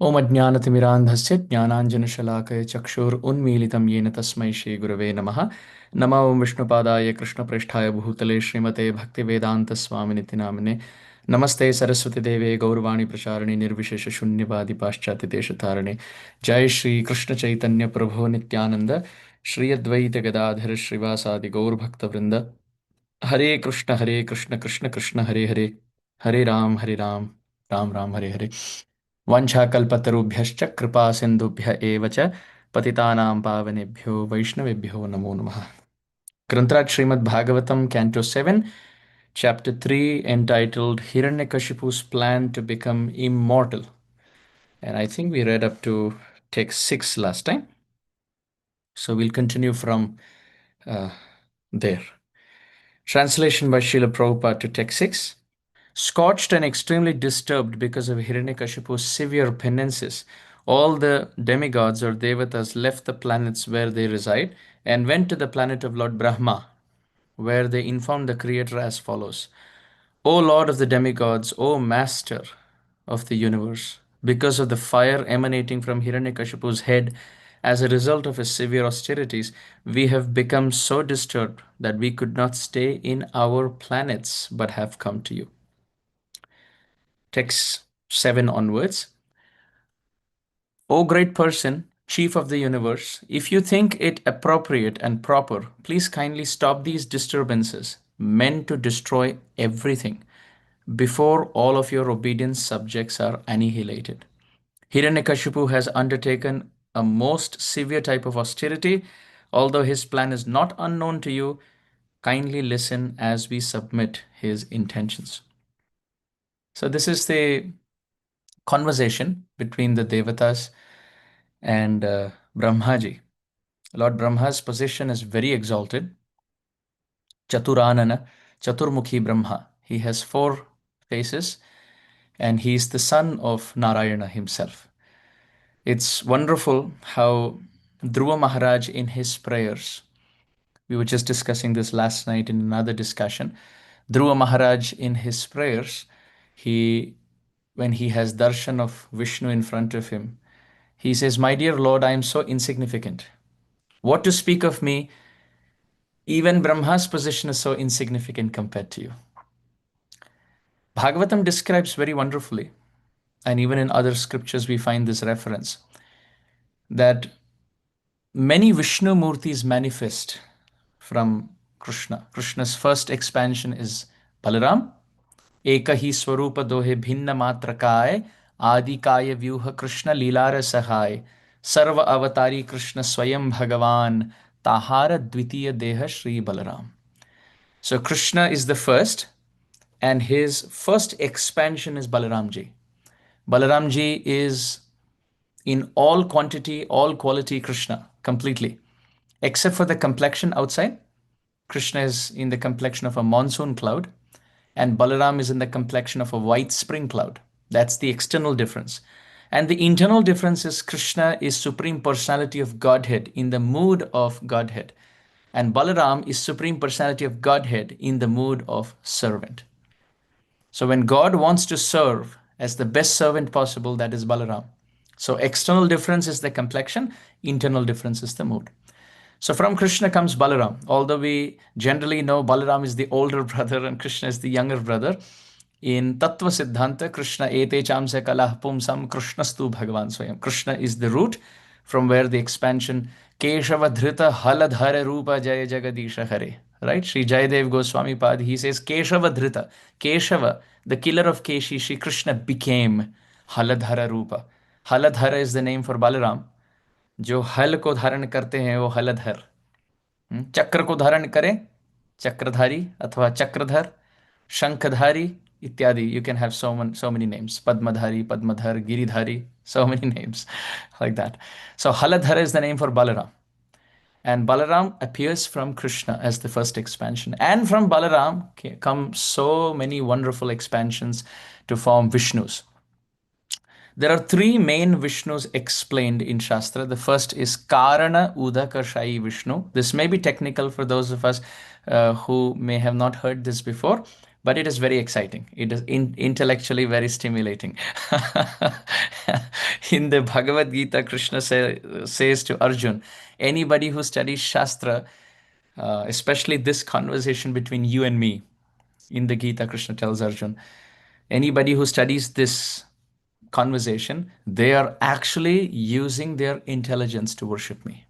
ओम अज्ञानतिमिरान्धस्य ज्ञानाञ्जनशलाकया चक्षुरुन्मीलितं येन तस्मै श्रीगुरवे नमः। नमो ओं विष्णुपादाय कृष्णप्रेष्ठाय भूतले श्रीमते भक्तिवेदान्तस्वामिनिति नामिने। नमस्ते सरस्वतीदेवे गौरवाणी प्रचारिणे निर्विशेषशून्यवादी पाश्चात्यदेशतारिणे। जय श्री कृष्ण चैतन्य प्रभो नित्यानंद श्री अद्वैत गदाधर श्रीवासादि गौरभक्तवृंद। हरे कृष्ण कृष्ण कृष्ण हरे हरे, हरे राम राम राम हरे हरे। वाञ्छाकल्पतरुभ्यश्च कृपा सिन्धुभ्य एव च पतितानां पावनेभ्यो वैष्णवेभ्यो नमो नमः। Granthraj Srimad Bhagavatam, Canto 7, Chapter 3, entitled Hiranyakashipu's Plan to Become Immortal. And I think we read up to text 6 last time. So we'll continue from there. Translation by Srila Prabhupada to text 6. Scorched and extremely disturbed because of Hiranyakashipu's severe penances, all the demigods or devatas left the planets where they reside and went to the planet of Lord Brahma, where they informed the Creator as follows: O Lord of the demigods, O Master of the universe, because of the fire emanating from Hiranyakashipu's head as a result of his severe austerities, we have become so disturbed that we could not stay in our planets but have come to you. Text 7 onwards. O great person, chief of the universe, if you think it appropriate and proper, please kindly stop these disturbances meant to destroy everything before all of your obedient subjects are annihilated. Hiranyakashipu has undertaken a most severe type of austerity. Although his plan is not unknown to you, kindly listen as we submit his intentions. So this is the conversation between the Devatas and Brahmaji. Lord Brahma's position is very exalted. Chaturanana, Chaturmukhi Brahma. He has 4 faces and he is the son of Narayana himself. It's wonderful how Dhruva Maharaj in his prayers, we were just discussing this last night in another discussion. Dhruva Maharaj in his prayers, when he has darshan of Vishnu in front of him, he says, "My dear Lord, I am so insignificant. What to speak of me? Even Brahma's position is so insignificant compared to you." Bhagavatam describes very wonderfully, and even in other scriptures we find this reference, that many Vishnu Murtis manifest from Krishna. Krishna's first expansion is Balaram. Eka hi swarupa dohe bhinna matra kai, adi kaya vyuha Krishna lilara sahai, sarva avatari Krishna swayam bhagavan, tahara dvitiya deha Shri Balaram. So Krishna is the first, and his first expansion is Balaramji. Balaramji is in all quantity, all quality Krishna, completely. Except for the complexion outside, Krishna is in the complexion of a monsoon cloud, and Balaram is in the complexion of a white spring cloud. That's the external difference. And the internal difference is Krishna is Supreme Personality of Godhead in the mood of Godhead. And Balaram is Supreme Personality of Godhead in the mood of servant. So when God wants to serve as the best servant possible, that is Balaram. So external difference is the complexion, internal difference is the mood. So from Krishna comes Balaram. Although we generally know Balaram is the older brother and Krishna is the younger brother, in Tattva Siddhanta, Krishna ete chamse kalah pumsam Krishnastu Bhagavan Swayam. Krishna is the root from where the expansion Keshava Dhrita Haladhara Rupa Jaya Jagadisha Hare. Right? Sri Jayadev Goswami Pad, he says Keshava Dhrita. Keshava, the killer of Keshi, Sri Krishna became Haladhara Rupa. Haladhara is the name for Balaram. जो हल को धारण करते हैं वो हलधर, चक्र को धारण करें चक्रधारी अथवा चक्रधर, शंखधारी इत्यादि. You can have so many names. Padmadhari, Padmadhar, Giridhari, so many names like that. So Haladhara is the name for Balaram. And Balaram appears from Krishna as the first expansion. And from Balaram come so many wonderful expansions to form Vishnus. There are 3 main Vishnus explained in Shastra. The first is Karanodakashayi Vishnu. This may be technical for those of us who may have not heard this before. but it is very exciting. It is intellectually very stimulating. In the Bhagavad Gita, Krishna says to Arjun, anybody who studies Shastra, especially this conversation between you and me, in the Gita, Krishna tells Arjun, anybody who studies this conversation, they are actually using their intelligence to worship me.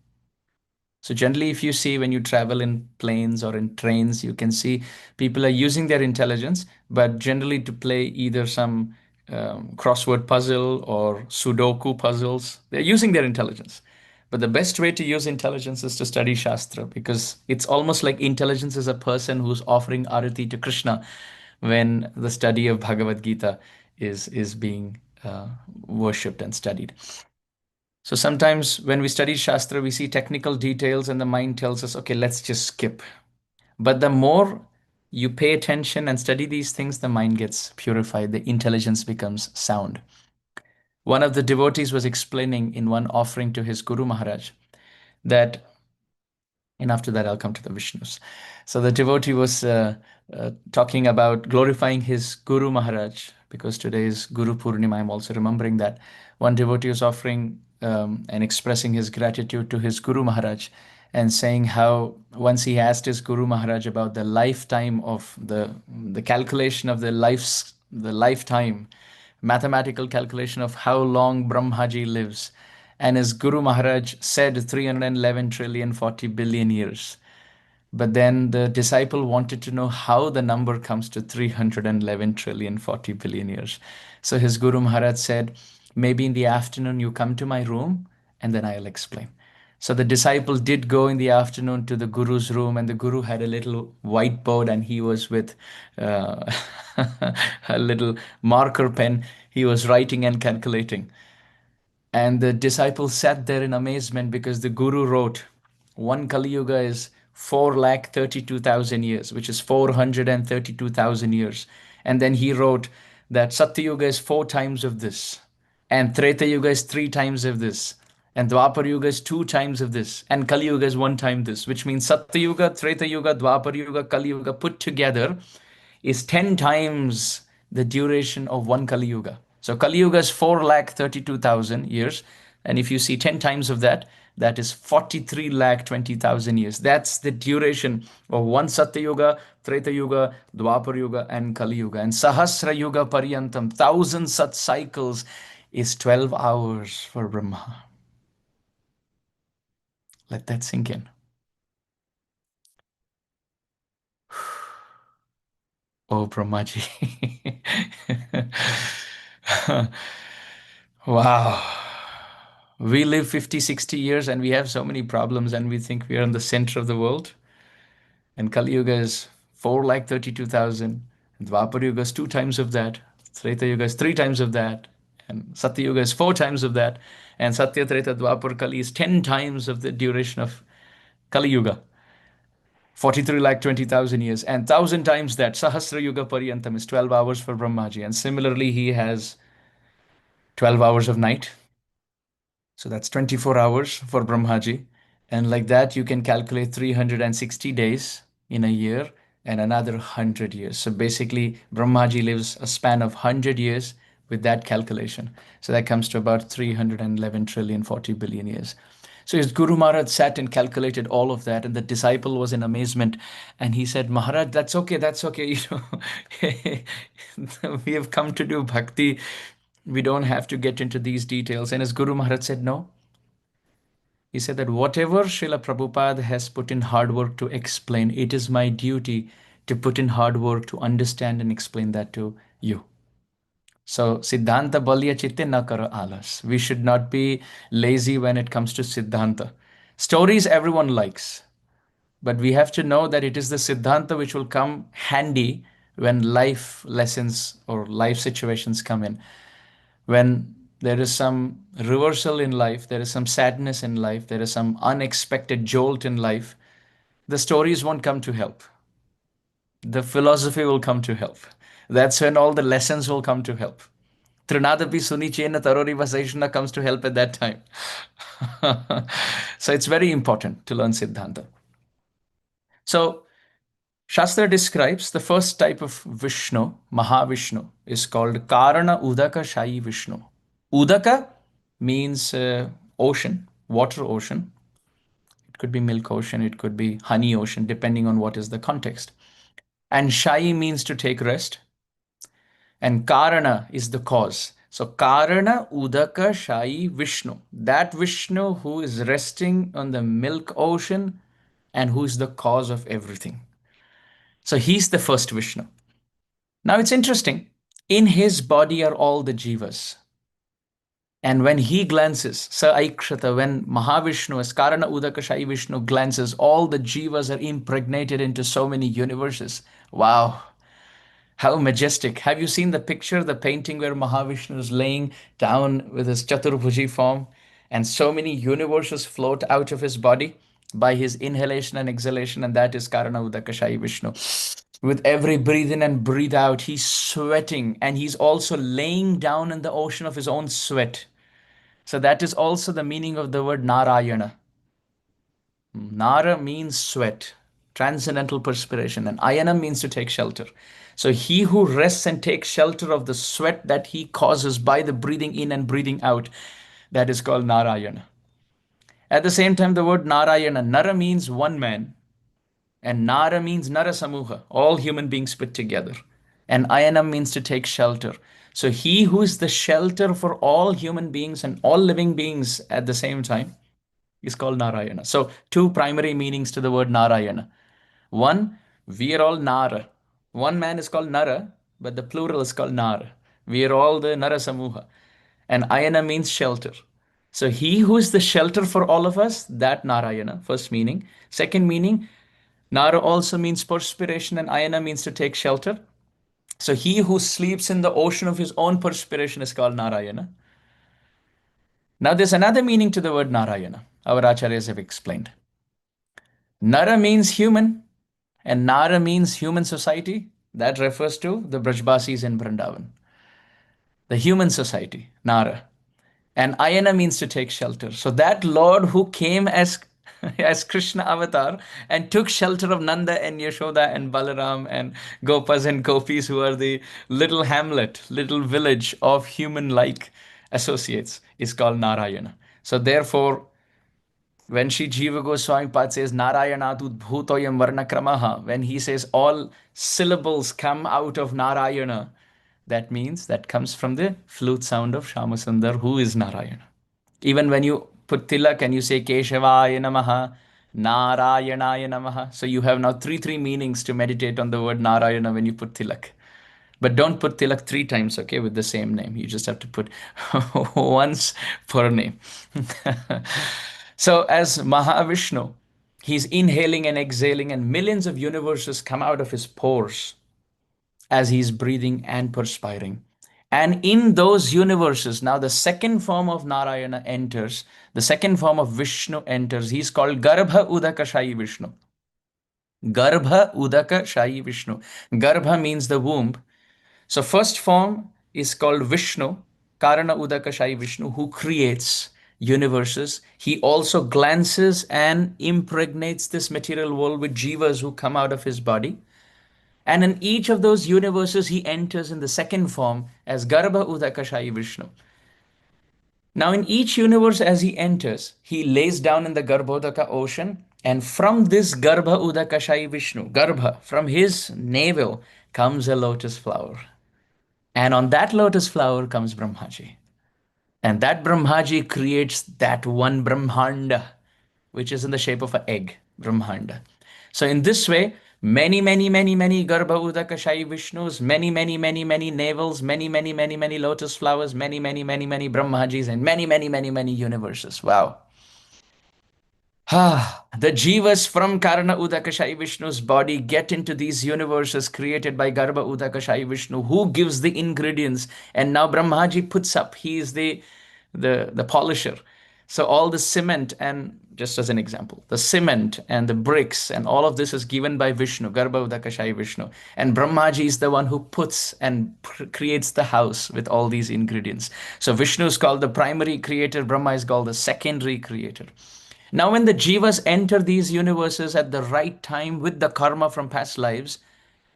So generally, if you see when you travel in planes or in trains, you can see people are using their intelligence, but generally to play either some crossword puzzle or Sudoku puzzles. They're using their intelligence. But the best way to use intelligence is to study Shastra, because it's almost like intelligence is a person who's offering arati to Krishna when the study of Bhagavad Gita is being worshipped and studied. So sometimes when we study Shastra, we see technical details and the mind tells us, okay, let's just skip. But the more you pay attention and study these things, the mind gets purified, the intelligence becomes sound. One of the devotees was explaining in one offering to his Guru Maharaj that, and after that, I'll come to the Vishnus. So the devotee was talking about glorifying his Guru Maharaj, because today is Guru Purnima. I'm also remembering that. One devotee was offering and expressing his gratitude to his Guru Maharaj and saying how once he asked his Guru Maharaj about the lifetime of the calculation of the lifetime, mathematical calculation of how long Brahmaji lives. And his Guru Maharaj said 311 trillion 40 billion years. But then the disciple wanted to know how the number comes to 311 trillion 40 billion years. So his Guru Maharaj said, maybe in the afternoon you come to my room and then I'll explain. So the disciple did go in the afternoon to the Guru's room, and the Guru had a little whiteboard and he was with uh, a little marker pen. He was writing and calculating. And the disciple sat there in amazement because the Guru wrote, one Kali Yuga is 4,32,000 years, which is 432,000 years. And then he wrote that Satya Yuga is 4 times of this, and Treta Yuga is 3 times of this, and Dwapar Yuga is 2 times of this, and Kali Yuga is 1 time this, which means Satya Yuga, Treta Yuga, Dwapar Yuga, Kali Yuga put together is 10 times the duration of one Kali Yuga. So Kali Yuga is 4,32,000 years. And if you see 10 times of that, that is 43,20,000 years. That's the duration of one Satya Yuga, Treta Yuga, Dwapar Yuga, and Kali Yuga. And Sahasra Yuga Paryantam, 1,000 such cycles, is 12 hours for Brahma. Let that sink in. Oh, Brahmaji. Wow. We live 50, 60 years and we have so many problems and we think we are in the center of the world. And Kali Yuga is 4,32,000. And Dwapar Yuga is 2 times of that. Treta Yuga is 3 times of that. And Satya Yuga is 4 times of that. And Satya, Treta, Dwapar, Kali is 10 times of the duration of Kali Yuga. 43,20,000 years. And 1,000 times that. Sahasra Yuga Paryantam is 12 hours for Brahmaji. And similarly, he has 12 hours of night. So that's 24 hours for Brahmaji. And like that, you can calculate 360 days in a year and another 100 years. So basically, Brahmaji lives a span of 100 years with that calculation. So that comes to about 311 trillion 40 billion years. So his Guru Maharaj sat and calculated all of that, and the disciple was in amazement. And he said, Maharaj, that's okay, that's okay. We have come to do bhakti. We don't have to get into these details. And his Guru Maharaj said, no. He said that whatever Srila Prabhupada has put in hard work to explain, it is my duty to put in hard work to understand and explain that to you. So, Siddhanta balya chitte na karo alas. We should not be lazy when it comes to Siddhanta. Stories everyone likes, but we have to know that it is the Siddhanta which will come handy when life lessons or life situations come in. When there is some reversal in life, there is some sadness in life, there is some unexpected jolt in life, the stories won't come to help. The philosophy will come to help. That's when all the lessons will come to help. Trinadapi Sunichena Tarori Vasaishna comes to help at that time. So it's very important to learn Siddhanta. So Shastra describes the first type of Vishnu, Mahavishnu, is called Karanodakashayi Vishnu. Udaka means ocean, water ocean. It could be milk ocean, it could be honey ocean, depending on what is the context. And Shayi means to take rest. And Karana is the cause. So Karana Udaka Shayi Vishnu. That Vishnu who is resting on the milk ocean and who is the cause of everything. So he's the first Vishnu. Now it's interesting. In his body are all the jivas. And when he glances, Sa Aikshata, when Mahavishnu, as Karana Udakashayi Vishnu glances, all the jivas are impregnated into so many universes. Wow. How majestic. Have you seen the picture, the painting where Mahavishnu is laying down with his Chaturbhuji form and so many universes float out of his body by his inhalation and exhalation, and that is Karanodakashayi Vishnu. With every breathe in and breathe out, he's sweating and he's also laying down in the ocean of his own sweat. So that is also the meaning of the word Narayana. Nara means sweat, transcendental perspiration, and ayana means to take shelter. So he who rests and takes shelter of the sweat that he causes by the breathing in and breathing out, that is called Narayana. At the same time, the word Narayana, Nara means one man, and Nara means Nara Samuha, all human beings put together. And Ayana means to take shelter. So he who is the shelter for all human beings and all living beings at the same time is called Narayana. So two primary meanings to the word Narayana. One, we are all Nara. One man is called Nara, but the plural is called Nara. We are all the Nara Samuha. And Ayana means shelter. So he who is the shelter for all of us, that Narayana, first meaning. Second meaning, Nara also means perspiration and Ayana means to take shelter. So he who sleeps in the ocean of his own perspiration is called Narayana. Now there's another meaning to the word Narayana. Our acharyas have explained. Nara means human and Nara means human society. That refers to the Brajbasis in Vrindavan. The human society, Nara. And Ayana means to take shelter. So that Lord who came as as Krishna avatar and took shelter of Nanda and Yashoda and Balaram and Gopas and Gopis, who are the little hamlet, little village of human-like associates, is called Narayana. So therefore, when Sri Jiva Goswami Pad says Narayanatut bhutoyam varnakramaha, when he says all syllables come out of Narayana, that means that comes from the flute sound of Shamasundar, who is Narayana. Even when you put tilak and you say Keshavaya Namaha, Narayanaya Namaha. So you have now three meanings to meditate on the word Narayana when you put tilak. But don't put tilak 3 times, okay, with the same name. You just have to put once per name. So as Mahavishnu, he's inhaling and exhaling, and millions of universes come out of his pores as he's breathing and perspiring. And in those universes, now the second form of Narayana enters, the second form of Vishnu enters. He's called Garbhodakashayi Vishnu. Garbhodakashayi Vishnu. Garbha means the womb. So first form is called Vishnu, Karanodakashayi Vishnu, who creates universes. He also glances and impregnates this material world with jivas who come out of his body. And in each of those universes, he enters in the second form as Garbhodakashayi Vishnu. Now, in each universe, as he enters, he lays down in the Garbhodaka ocean, and from this Garbhodakashayi Vishnu, Garbha, from his navel comes a lotus flower. And on that lotus flower comes Brahmaji. And that Brahmaji creates that one Brahmanda, which is in the shape of an egg, Brahmanda. So in this way, many Garbhodakashayi Vishnus, many navels, many lotus flowers, many Brahmajis, and many universes. Wow. The jivas from Karanodakashayi Vishnu's body get into these universes created by Garbhodakashayi Vishnu, who gives the ingredients. And now Brahmaji puts up, he is the polisher. So all the cement, and just as an example, the cement and the bricks and all of this is given by Vishnu, Garbhodakashayi Vishnu. And Brahmaji is the one who puts and creates the house with all these ingredients. So Vishnu is called the primary creator, Brahma is called the secondary creator. Now, when the jivas enter these universes at the right time with the karma from past lives,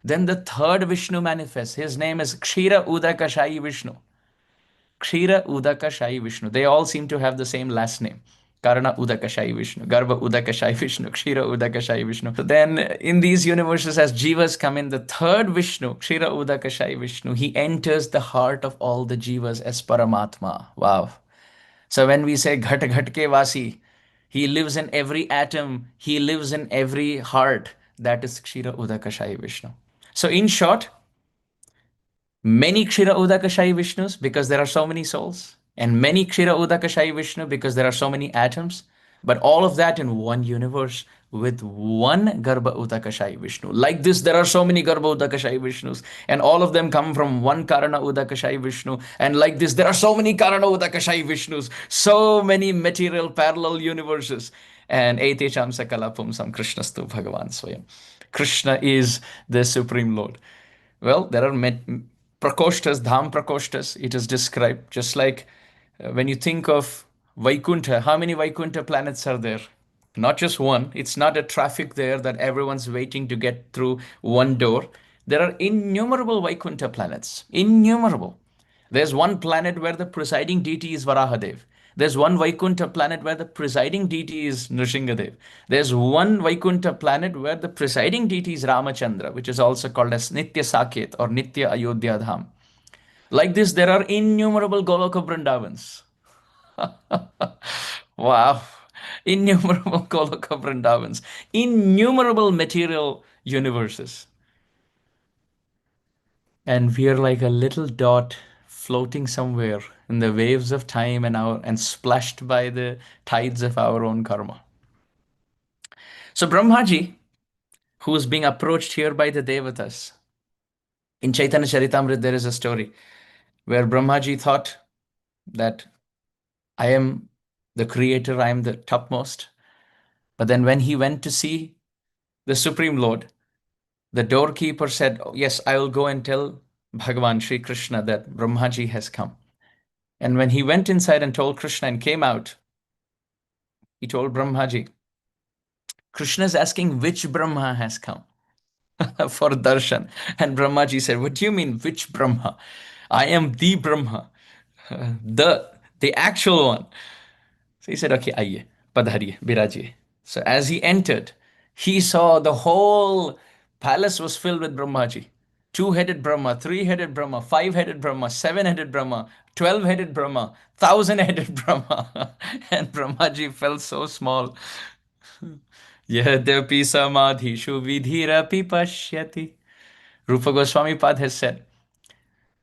then the third Vishnu manifests. His name is Kshirodakashayi Vishnu. Kshirodakashayi Vishnu. They all seem to have the same last name. Karanodakashayi Vishnu, Garbhodakashayi Vishnu, Kshirodakashayi Vishnu. So then, in these universes, as jivas come in, the third Vishnu, Kshirodakashayi Vishnu, he enters the heart of all the jivas as Paramatma. Wow. So when we say Ghat Ghat Ke Vasi, he lives in every atom, he lives in every heart. That is Kshirodakashayi Vishnu. So, in short, many Kshirodakashayi Vishnus because there are so many souls, and many Kshirodakashayi Vishnu because there are so many atoms, but all of that in one universe with one Garbhodakashayi Vishnu. Like this, there are so many Garbhodakashayi Vishnus, and all of them come from one Karanodakashayi Vishnu. And like this, there are so many Karanodakashayi Vishnus, so many material parallel universes. And Etecham Sakala Pumsam Krishnastu Bhagavan Swayam. Krishna is the Supreme Lord. Well, there are prakoshtas, dham prakoshtas, it is described. Just like when you think of Vaikuntha, how many Vaikuntha planets are there? Not just one. It's not a traffic there that everyone's waiting to get through one door. There are innumerable Vaikuntha planets. Innumerable. There's one planet where the presiding deity is Varahadev. There's one Vaikuntha planet where the presiding deity is Nrsingadev. There's one Vaikuntha planet where the presiding deity is Ramachandra, which is also called as Nitya Saket or Nitya Ayodhya Dham. Like this, there are innumerable Goloka Vrindavans. Wow. Innumerable Goloka Vrindavans. Innumerable material universes. And we are like a little dot floating somewhere in the waves of time and splashed by the tides of our own karma. So Brahmaji, who is being approached here by the Devatas, in Chaitanya Charitamrita there is a story where Brahmaji thought that I am the creator, I am the topmost. But then when he went to see the Supreme Lord, the doorkeeper said, "Oh, yes, I will go and tell Bhagavan Sri Krishna that Brahmaji has come." And when he went inside and told Krishna and came out, he told Brahmaji, Krishna is asking which Brahma has come for darshan. And Brahmaji said, "What do you mean, which Brahma? I am the Brahma, the actual one." So he said, "Okay, aye, padhariye, birajiye." So as he entered, he saw the whole palace was filled with Brahmaji. Two-headed Brahma, three-headed Brahma, five-headed Brahma, seven-headed Brahma, 12-headed Brahma, thousand-headed Brahma. And Brahmaji felt so small. Yadapi samadhishu vidhirapi pashyati. Rupa Goswami Pad has said,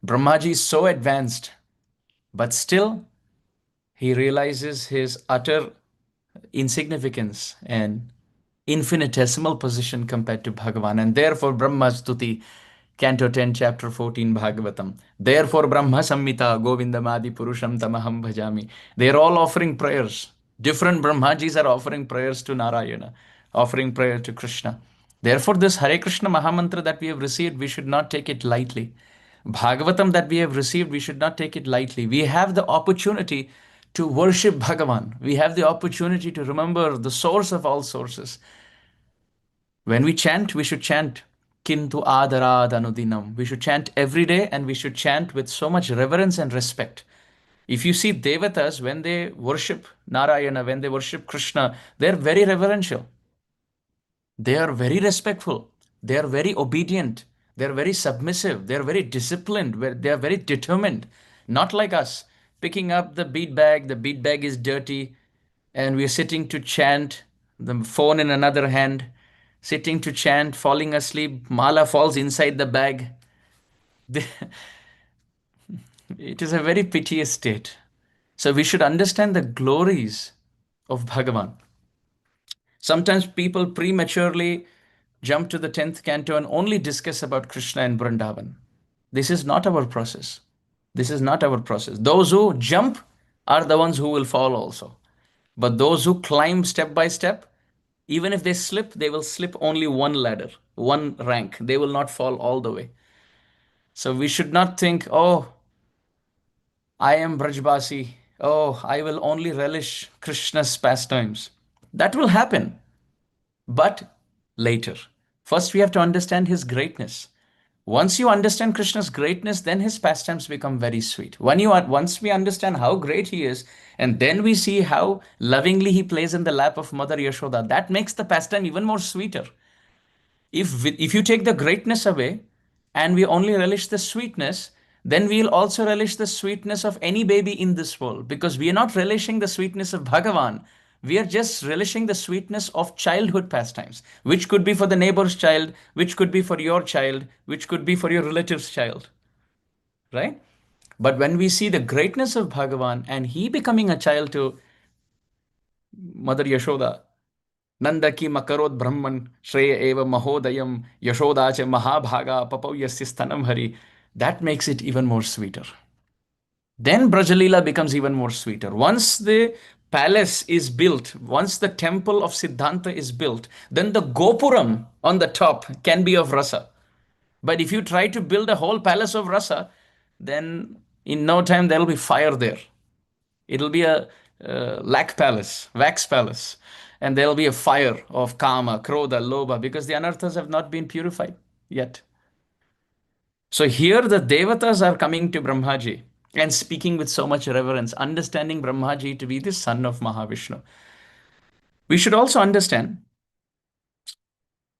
Brahmaji is so advanced, but still he realizes his utter insignificance and infinitesimal position compared to Bhagavan. And therefore, Brahma Stuti, Canto 10, Chapter 14, Bhagavatam. Therefore, Brahma Samhita, Govindamadi Purusham Tamaham Bhajami. They're all offering prayers. Different Brahmajis are offering prayers to Narayana, offering prayer to Krishna. Therefore, this Hare Krishna Mahamantra that we have received, we should not take it lightly. Bhagavatam that we have received, we should not take it lightly. We have the opportunity to worship Bhagavan. We have the opportunity to remember the source of all sources. When we chant, we should chant Kintu Adarad Anudinam. We should chant every day and we should chant with so much reverence and respect. If you see Devatas, when they worship Narayana, when they worship Krishna, they're very reverential. They are very respectful. They are very obedient. They are very submissive. They are very disciplined. They are very determined. Not like us, picking up the bead bag is dirty, and we're sitting to chant, the phone in another hand, sitting to chant, falling asleep, mala falls inside the bag. It is a very piteous state. So we should understand the glories of Bhagavan. Sometimes people prematurely jump to the 10th canto and only discuss about Krishna and Vrindavan. This is not our process. This is not our process. Those who jump are the ones who will fall also. But those who climb step by step, even if they slip, they will slip only one ladder, one rank. They will not fall all the way. So we should not think, oh, I am Brajbasi. Oh, I will only relish Krishna's pastimes. That will happen, but later. First, we have to understand his greatness. Once you understand Krishna's greatness, then his pastimes become very sweet. Once we understand how great he is, and then we see how lovingly he plays in the lap of Mother Yashoda, that makes the pastime even more sweeter. If you take the greatness away and we only relish the sweetness, then we'll also relish the sweetness of any baby in this world, because we are not relishing the sweetness of Bhagavan. We are just relishing the sweetness of childhood pastimes, which could be for the neighbor's child, which could be for your child, which could be for your relative's child, right? But when we see the greatness of Bhagavan and he becoming a child to Mother Yashoda, Nanda ki makarod Brahman Shreya eva mahodayam Yashodacha Mahabhaga Papau yasya stanam hari. That makes it even more sweeter. Then Brajalila becomes even more sweeter. Once the palace is built, once the temple of Siddhanta is built, then the Gopuram on the top can be of rasa. But if you try to build a whole palace of rasa, then in no time there will be fire there. It'll be a lac palace, wax palace, and there'll be a fire of kama, krodha, lobha, because the anarthas have not been purified yet. So here the devatas are coming to Brahmaji and speaking with so much reverence, understanding Brahmaji to be the son of Mahavishnu. We should also understand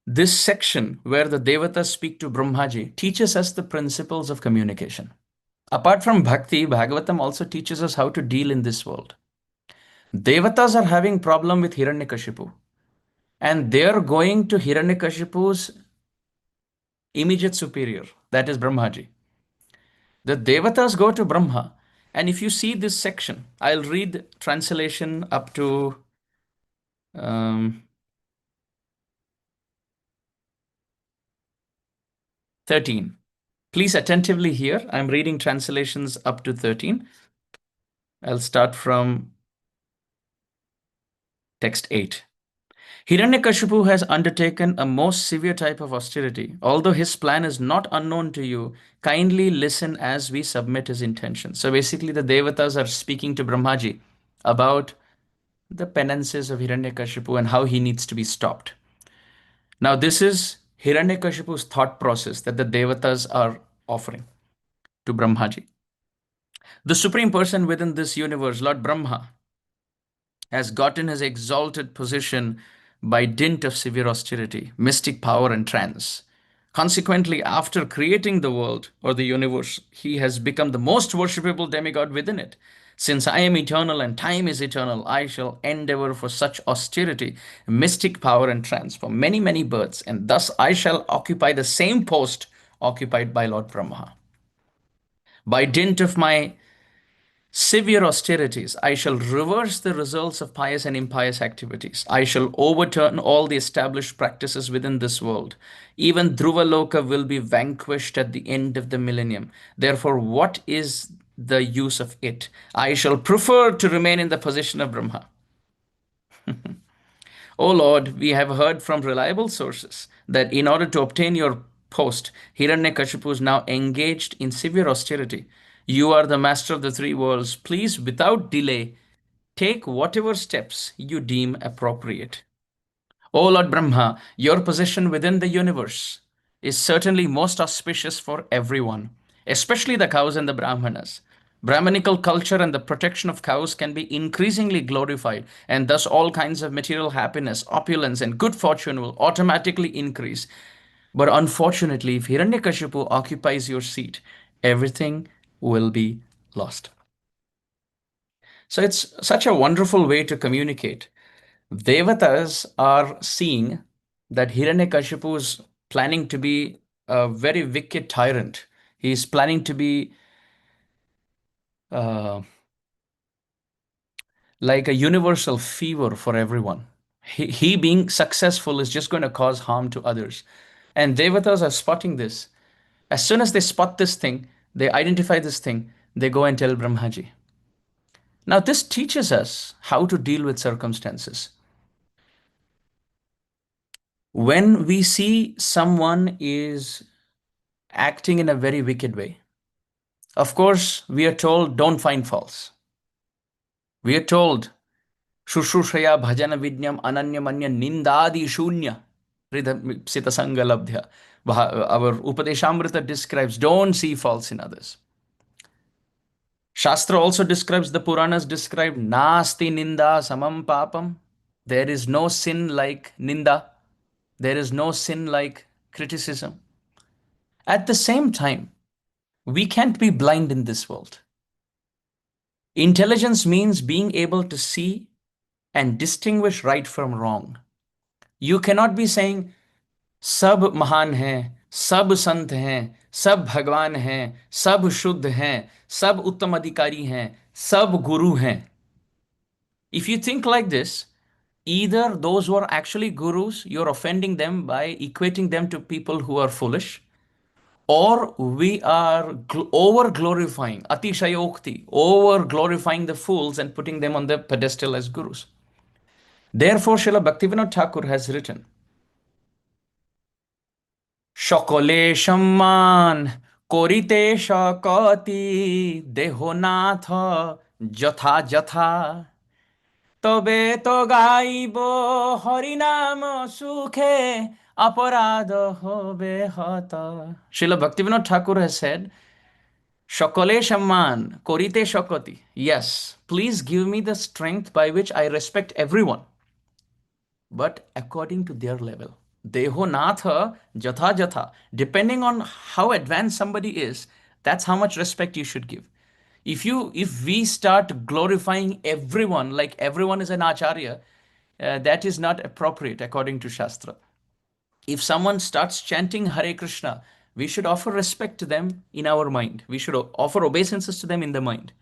this section where the devatas speak to Brahmaji teaches us the principles of communication. Apart from bhakti, Bhagavatam also teaches us how to deal in this world. Devatas are having problem with Hiranyakashipu, and they're going to Hiranyakashipu's immediate superior, that is Brahmaji. The Devatas go to Brahma, and if you see this section, I'll read translation up to um, 13. Please attentively hear. I'm reading translations up to 13. I'll start from text 8. Hiranyakashipu has undertaken a most severe type of austerity. Although his plan is not unknown to you, kindly listen as we submit his intention. So basically, the Devatas are speaking to Brahmaji about the penances of Hiranyakashipu and how he needs to be stopped. Now, this is Hiranyakashipu's thought process that the Devatas are offering to Brahmaji. The Supreme Person within this universe, Lord Brahma, has gotten his exalted position by dint of severe austerity, mystic power, and trance. Consequently, after creating the world or the universe, he has become the most worshipable demigod within it. Since I am eternal and time is eternal, I shall endeavor for such austerity, mystic power, and trance for many, many births, and thus I shall occupy the same post occupied by Lord Brahma. By dint of my severe austerities, I shall reverse the results of pious and impious activities. I shall overturn all the established practices within this world. Even Dhruvaloka will be vanquished at the end of the millennium. Therefore, what is the use of it? I shall prefer to remain in the position of Brahma. O Lord, we have heard from reliable sources that in order to obtain your post, Hiranyakashipu is now engaged in severe austerity. You are the master of the three worlds. Please, without delay, take whatever steps you deem appropriate. O Lord Brahma, your position within the universe is certainly most auspicious for everyone, especially the cows and the Brahmanas. Brahmanical culture and the protection of cows can be increasingly glorified, and thus all kinds of material happiness, opulence, and good fortune will automatically increase. But unfortunately, if Hiranyakashipu occupies your seat, everything will be lost. So it's such a wonderful way to communicate. Devatas are seeing that Hiranyakashipu is planning to be a very wicked tyrant. He's planning to be uh, like a universal fever for everyone. He being successful is just going to cause harm to others. And Devatas are spotting this. As soon as they spot this thing, they identify this thing, they go and tell Brahmaji. Now, this teaches us how to deal with circumstances. When we see someone is acting in a very wicked way, of course, we are told don't find faults. We are told Shushushaya bhajana vidyam ananya manya nindadi shunya sita sangalabdhya. Our Upadeshamrita describes don't see faults in others. Shastra also describes, the Puranas describe nasti ninda samam papam. There is no sin like ninda. There is no sin like criticism. At the same time, we can't be blind in this world. Intelligence means being able to see and distinguish right from wrong. You cannot be saying, सब महान हैं, सब संत हैं, सब भगवान हैं, सब शुद्ध हैं, सब उत्तम अधिकारी हैं, सब गुरु हैं. If you think like this, either those who are actually gurus, you're offending them by equating them to people who are foolish, or we are over glorifying, atishayokti, over glorifying the fools and putting them on the pedestal as gurus. Therefore, Srila Bhaktivinoda Thakur has written, সকলে সম্মান করিতে সকতি দেহনাথ যথা যথা তবে তো গাইব হরিনাম সুখে অপরাধ হবে হত. Srila Bhaktivinoda Thakur has said, সকলে সম্মান করিতে সকতি. Yes, please give me the strength by which I respect everyone, but according to their level. Deho natha jatha jatha. Depending on how advanced somebody is, that's how much respect you should give. If we start glorifying everyone like everyone is an acharya, that is not appropriate according to Shastra. If someone starts chanting Hare Krishna, we should offer respect to them in our mind. We should offer obeisances to them in the mind.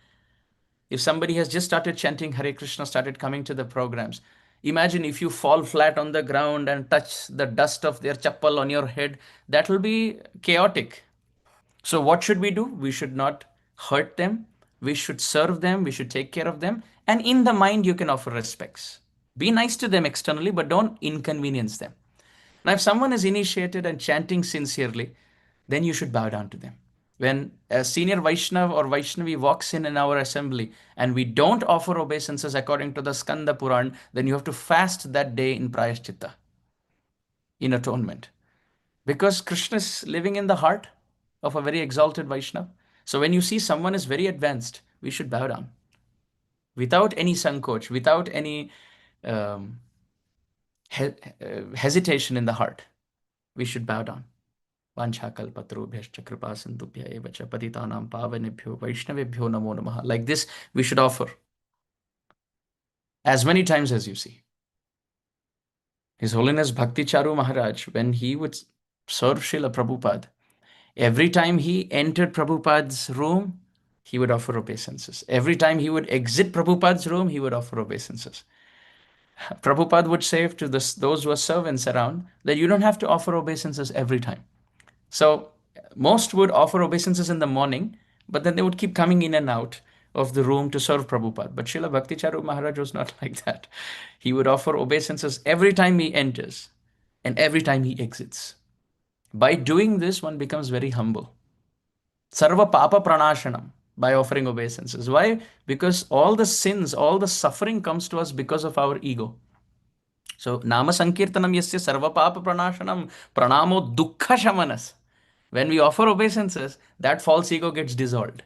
If somebody has just started chanting Hare Krishna, started coming to the programs, imagine if you fall flat on the ground and touch the dust of their chappal on your head, that will be chaotic. So what should we do? We should not hurt them. We should serve them. We should take care of them. And in the mind, you can offer respects. Be nice to them externally, but don't inconvenience them. Now, if someone is initiated and chanting sincerely, then you should bow down to them. When a senior Vaishnava or Vaishnavi walks in our assembly and we don't offer obeisances according to the Skanda Puran, then you have to fast that day in Prayashchitta, in atonement. Because Krishna is living in the heart of a very exalted Vaishnava. So when you see someone is very advanced, we should bow down. Without any sankoch, without any hesitation in the heart, we should bow down. Like this, we should offer as many times as you see. His Holiness Bhakti Charu Maharaj, when he would serve Srila Prabhupada, every time he entered Prabhupada's room, he would offer obeisances. Every time he would exit Prabhupada's room, he would offer obeisances. Prabhupada would say to those who are servants around that you don't have to offer obeisances every time. So most would offer obeisances in the morning, but then they would keep coming in and out of the room to serve Prabhupada. But Srila Bhakti Charu Maharaj was not like that. He would offer obeisances every time he enters and every time he exits. By doing this, one becomes very humble. Sarva Papa Pranashanam, by offering obeisances. Why? Because all the sins, all the suffering comes to us because of our ego. So, Nama Sankirtanam Yasya Sarva Papa Pranashanam Pranamo Dukkha Shamanas. When we offer obeisances, that false ego gets dissolved.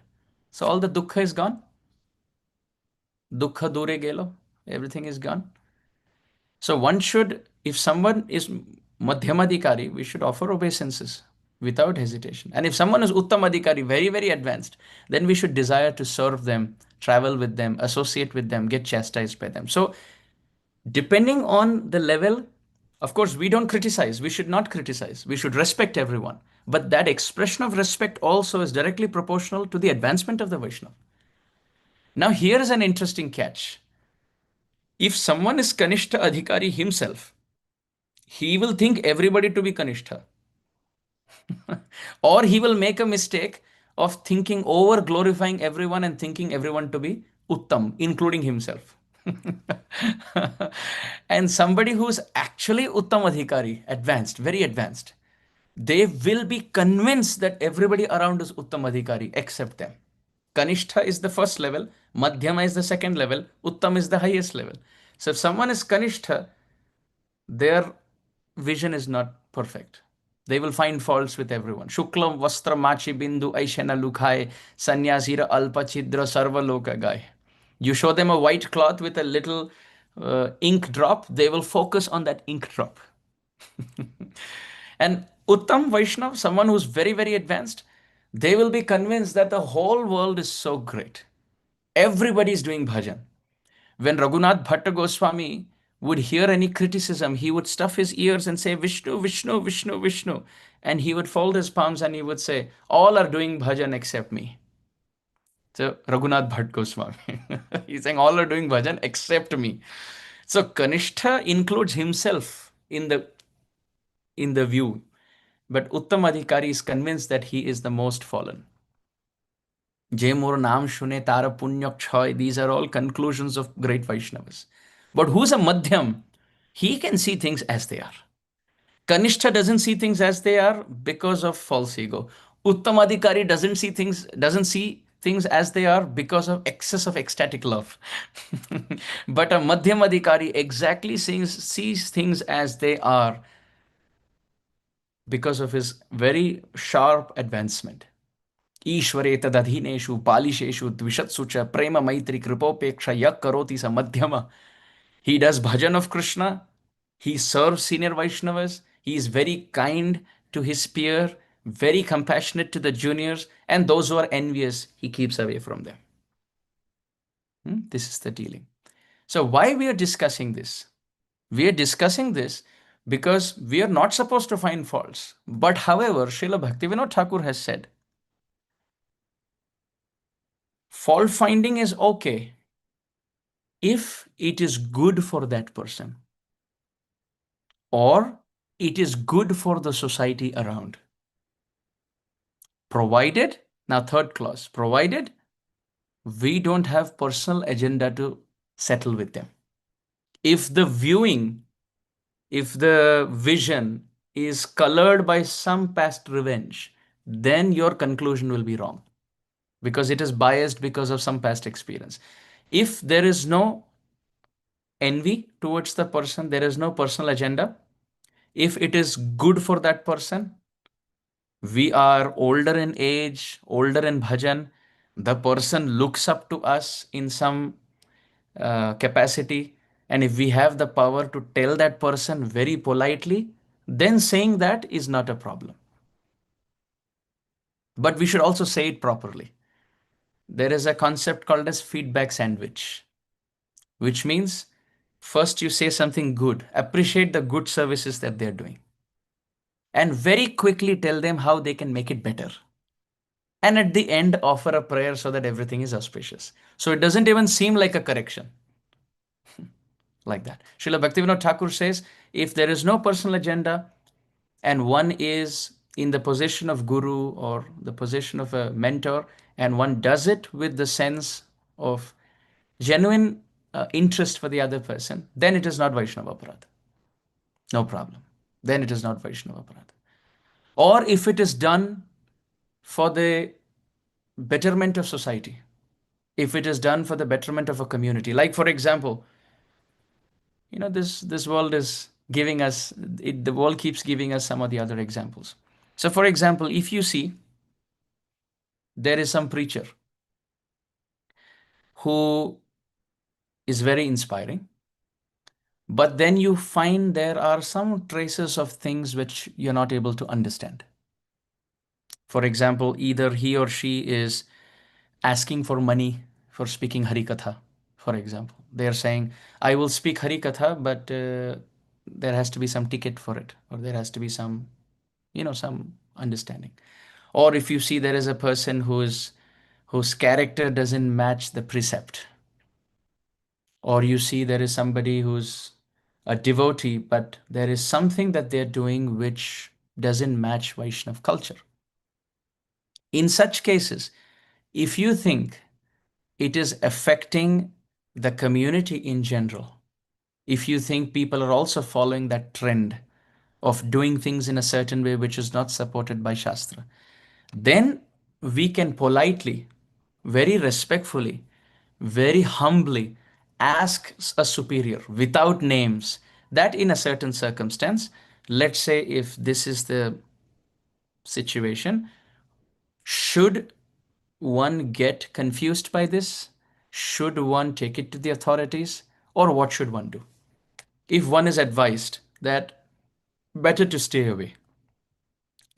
So all the dukkha is gone. Dukkha dure gelo. Everything is gone. So one should, if someone is madhyamadikari, we should offer obeisances without hesitation. And if someone is uttamadikari, very, very advanced, then we should desire to serve them, travel with them, associate with them, get chastised by them. So depending on the level, of course, we don't criticize. We should not criticize. We should respect everyone. But that expression of respect also is directly proportional to the advancement of the Vaishnava. Now, here is an interesting catch. If someone is Kanishta Adhikari himself, he will think everybody to be Kanishta. Or he will make a mistake of thinking over glorifying everyone and thinking everyone to be Uttam, including himself. And somebody who's actually Uttam Adhikari, advanced, very advanced, they will be convinced that everybody around is Uttam Adhikari except them. Kanishta is the first level, Madhyama is the second level, Uttam is the highest level. So if someone is Kanishta, their vision is not perfect. They will find faults with everyone. Shuklam vastra machi bindu aishana lukhai sanyasira alpa chidra sarva loka gai. You show them a white cloth with a little ink drop, they will focus on that ink drop. And Uttam Vaishnav, someone who's very, very advanced, they will be convinced that the whole world is so great. Everybody is doing bhajan. When Raghunath Bhatta Goswami would hear any criticism, he would stuff his ears and say, Vishnu, Vishnu, Vishnu, Vishnu. And he would fold his palms and he would say, all are doing bhajan except me. So Raghunath Bhatta Goswami. He's saying, all are doing bhajan except me. So Kanishta includes himself in the view. But Uttam Adhikari is convinced that he is the most fallen. Je mor naam shune tara punyak choy. These are all conclusions of great Vaishnavas. But who's a Madhyam? He can see things as they are. Kanishta doesn't see things as they are because of false ego. Uttamadhikari doesn't see things as they are because of excess of ecstatic love. But a Madhyamadhikari exactly sees things as they are because of his very sharp advancement. ईश्वरे तदधीनेषु बालिशेषु द्विषत्सु च प्रेम मैत्री कृपोपेक्षा yak karoti sa madhyama. He does bhajan of Krishna. He serves senior Vaishnavas. He is very kind to his peer, very compassionate to the juniors, and those who are envious, he keeps away from them. This is the dealing. So why we are discussing this? We are discussing this because we are not supposed to find faults. But however, Srila Bhaktivinoda Thakur has said, fault finding is okay if it is good for that person or it is good for the society around. Provided, now third clause, provided we don't have personal agenda to settle with them. If the viewing, if the vision is colored by some past revenge, then your conclusion will be wrong because it is biased because of some past experience. If there is no envy towards the person, there is no personal agenda, if it is good for that person, we are older in age, older in bhajan, the person looks up to us in some capacity, and if we have the power to tell that person very politely, then saying that is not a problem. But we should also say it properly. There is a concept called as feedback sandwich, which means first you say something good, appreciate the good services that they're doing, and very quickly tell them how they can make it better. And at the end, offer a prayer so that everything is auspicious. So it doesn't even seem like a correction. Like that. Srila Bhaktivinoda Thakur says, if there is no personal agenda and one is in the position of guru or the position of a mentor, and one does it with the sense of genuine interest for the other person, then it is not Vaishnava Aparadha. No problem. Then it is not Vaishnava Aparadha. Or if it is done for the betterment of society, if it is done for the betterment of a community, like for example, this world is giving us, the world keeps giving us some of the other examples. So for example, if you see there is some preacher who is very inspiring, but then you find there are some traces of things which you're not able to understand. For example, either he or she is asking for money for speaking Harikatha, for example. They are saying, I will speak Harikatha, but there has to be some ticket for it, or there has to be some, some understanding. Or if you see there is a person whose character doesn't match the precept, or you see there is somebody who's a devotee, but there is something that they're doing which doesn't match Vaishnav culture. In such cases, if you think it is affecting the community in general, if you think people are also following that trend of doing things in a certain way which is not supported by Shastra, then we can politely, very respectfully, very humbly asks a superior without names that in a certain circumstance, let's say if this is the situation, should one get confused by this? Should one take it to the authorities? Or what should one do? If one is advised that better to stay away,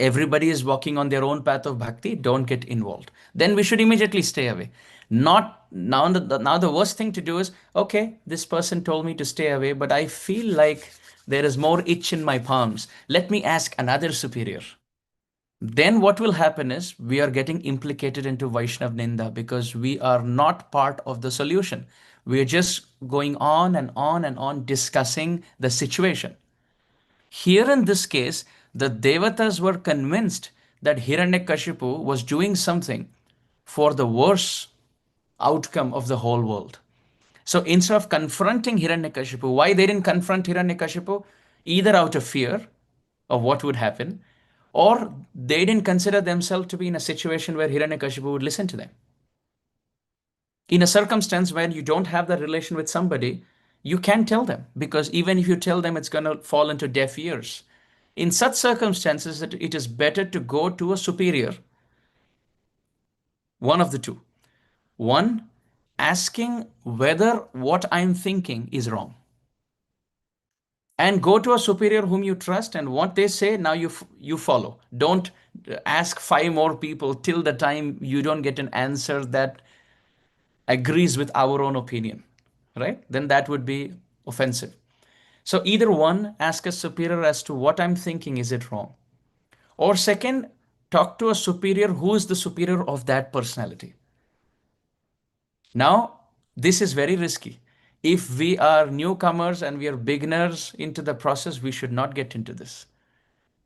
everybody is walking on their own path of bhakti, don't get involved, then we should immediately stay away. Not now. The worst thing to do is, okay, this person told me to stay away, but I feel like there is more itch in my palms. Let me ask another superior. Then what will happen is we are getting implicated into Vaishnav Ninda because we are not part of the solution. We are just going on and on and on discussing the situation. Here in this case, the Devatas were convinced that Hiranyakashipu was doing something for the worse outcome of the whole world. So instead of confronting Hiranyakashipu, why they didn't confront Hiranyakashipu? Either out of fear of what would happen, or they didn't consider themselves to be in a situation where Hiranyakashipu would listen to them. In a circumstance where you don't have that relation with somebody, you can tell them, because even if you tell them, it's going to fall into deaf ears. In such circumstances, it is better to go to a superior. One of the two. One, asking whether what I'm thinking is wrong. And go to a superior whom you trust, and what they say, now you follow. Don't ask five more people till the time you don't get an answer that agrees with our own opinion, right? Then that would be offensive. So either one, ask a superior as to what I'm thinking, is it wrong? Or second, talk to a superior who is the superior of that personality. Now, this is very risky. If we are newcomers and we are beginners into the process, we should not get into this.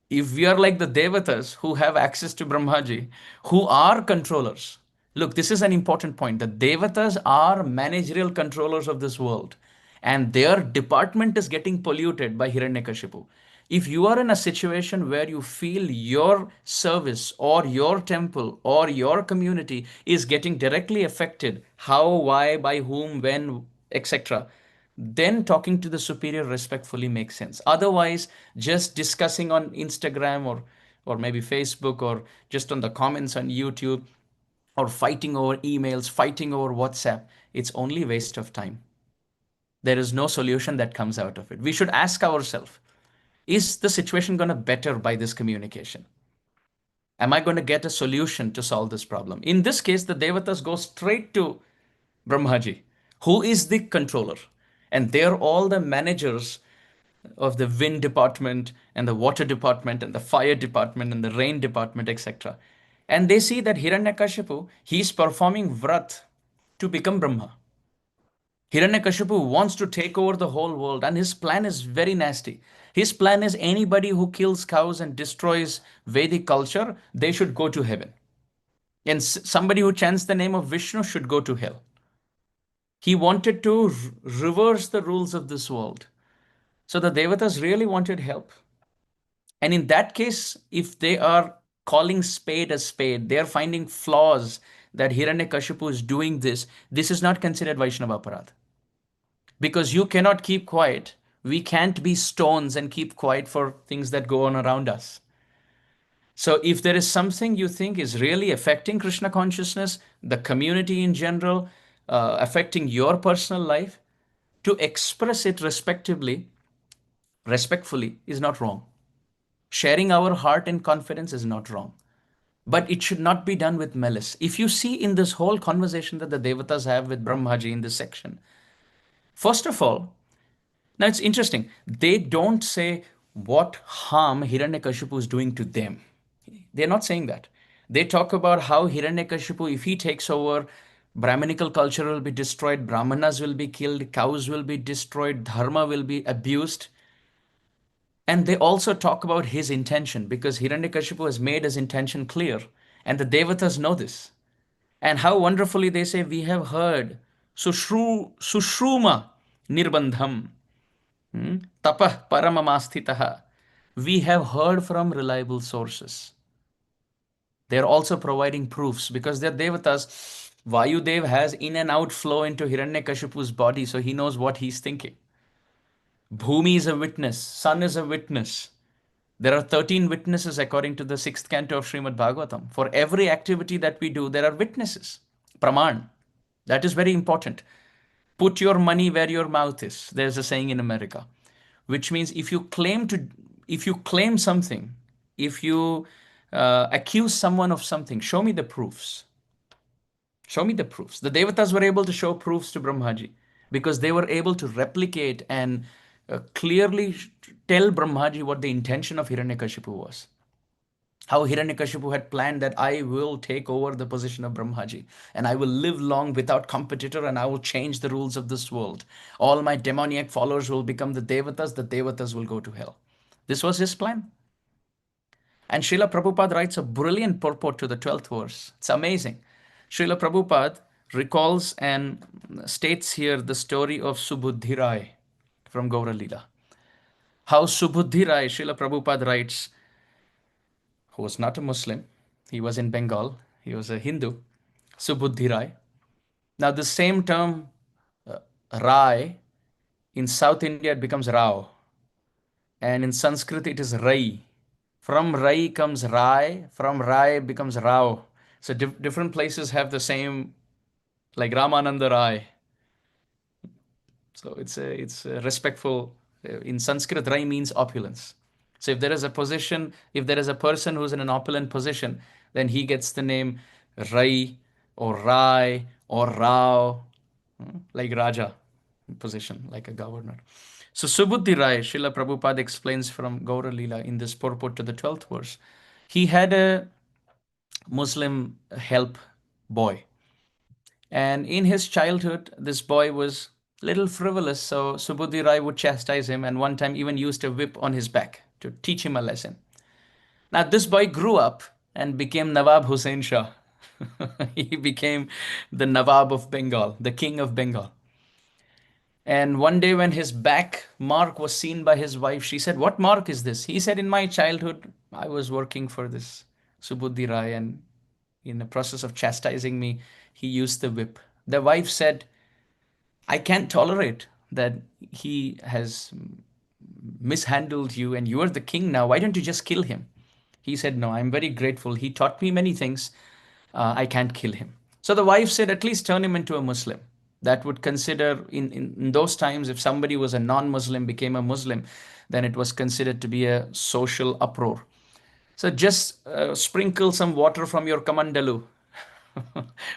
If we are like the Devatas who have access to Brahmaji, who are controllers. Look, this is an important point. The Devatas are managerial controllers of this world, and their department is getting polluted by Hiranyakashipu. If you are in a situation where you feel your service or your temple or your community is getting directly affected, how, why, by whom, when, etc., then talking to the superior respectfully makes sense. Otherwise, just discussing on Instagram or maybe Facebook or just on the comments on YouTube or fighting over emails, fighting over WhatsApp, it's only waste of time. There is no solution that comes out of it. We should ask ourselves, is the situation going to better by this communication? Am I going to get a solution to solve this problem? In this case, the Devatas go straight to Brahmaji, who is the controller. And they're all the managers of the wind department and the water department and the fire department and the rain department, etc. And they see that Hiranyakashipu, he's performing vrat to become Brahma. Hiranyakashipu wants to take over the whole world, and his plan is very nasty. His plan is anybody who kills cows and destroys Vedic culture, they should go to heaven. And somebody who chants the name of Vishnu should go to hell. He wanted to reverse the rules of this world. So the Devatas really wanted help. And in that case, if they are calling spade a spade, they are finding flaws that Hiranyakashipu is doing this, this is not considered Vaishnava Aparadh. Because you cannot keep quiet. We can't be stones and keep quiet for things that go on around us. So if there is something you think is really affecting Krishna consciousness, the community in general, affecting your personal life, to express it respectively, respectfully is not wrong. Sharing our heart in confidence is not wrong. But it should not be done with malice. If you see in this whole conversation that the Devatas have with Brahmaji in this section, first of all, now it's interesting, they don't say what harm Hiranyakashipu is doing to them. They're not saying that. They talk about how Hiranyakashipu, if he takes over, Brahminical culture will be destroyed, Brahmanas will be killed, cows will be destroyed, dharma will be abused. And they also talk about his intention, because Hiranyakashipu has made his intention clear. And the Devatas know this. And how wonderfully they say, we have heard Sushruma Nirbandham. Tapah Paramamastitaha. We have heard from reliable sources. They're also providing proofs because they're Devatas. Vayudev has in and out flow into Hiranyakashipu's body, so he knows what he's thinking. Bhumi is a witness, sun is a witness. There are 13 witnesses according to the 6th canto of Srimad Bhagavatam. For every activity that we do, there are witnesses. Praman. That is very important. Put your money where your mouth is. There's a saying in America, which means if you claim something, if you accuse someone of something, show me the proofs. Show me the proofs. The Devatas were able to show proofs to Brahmaji because they were able to replicate and clearly tell Brahmaji what the intention of Hiranyakashipu was. How Hiranyakashipu had planned that I will take over the position of Brahmaji and I will live long without competitor and I will change the rules of this world. All my demoniac followers will become the Devatas will go to hell. This was his plan. And Srila Prabhupada writes a brilliant purport to the 12th verse. It's amazing. Srila Prabhupada recalls and states here the story of Subudhi Rai from Gaura Leela. How Subudhi Rai, Srila Prabhupada writes, who was not a Muslim, he was in Bengal, he was a Hindu, Subudhi Rai. Now, the same term, Rai, in South India it becomes Rao, and in Sanskrit it is Rai. From Rai comes Rai, from Rai becomes Rao. So different places have the same, like Ramananda Rai. So it's a respectful. In Sanskrit, Rai means opulence. So if there is a position, if there is a person who's in an opulent position, then he gets the name Rai or Rai or Rao, like Raja position, like a governor. So Subudhi Rai, Srila Prabhupada explains from Gaura Leela in this purport to the 12th verse. He had a Muslim help boy. And in his childhood, this boy was little frivolous, so Subudhi Rai would chastise him and one time even used a whip on his back to teach him a lesson. Now, this boy grew up and became Nawab Hussain Shah. He became the Nawab of Bengal, the king of Bengal. And one day, when his back mark was seen by his wife, she said, "What mark is this?" He said, "In my childhood, I was working for this Subudhi Rai, and in the process of chastising me, he used the whip." The wife said, "I can't tolerate that he has mishandled you and you are the king now. Why don't you just kill him?" He said, "No, I'm very grateful. He taught me many things. I can't kill him." So the wife said, "At least turn him into a Muslim." That would consider, in those times, if somebody was a non-Muslim, became a Muslim, then it was considered to be a social uproar. So just sprinkle some water from your kamandalu,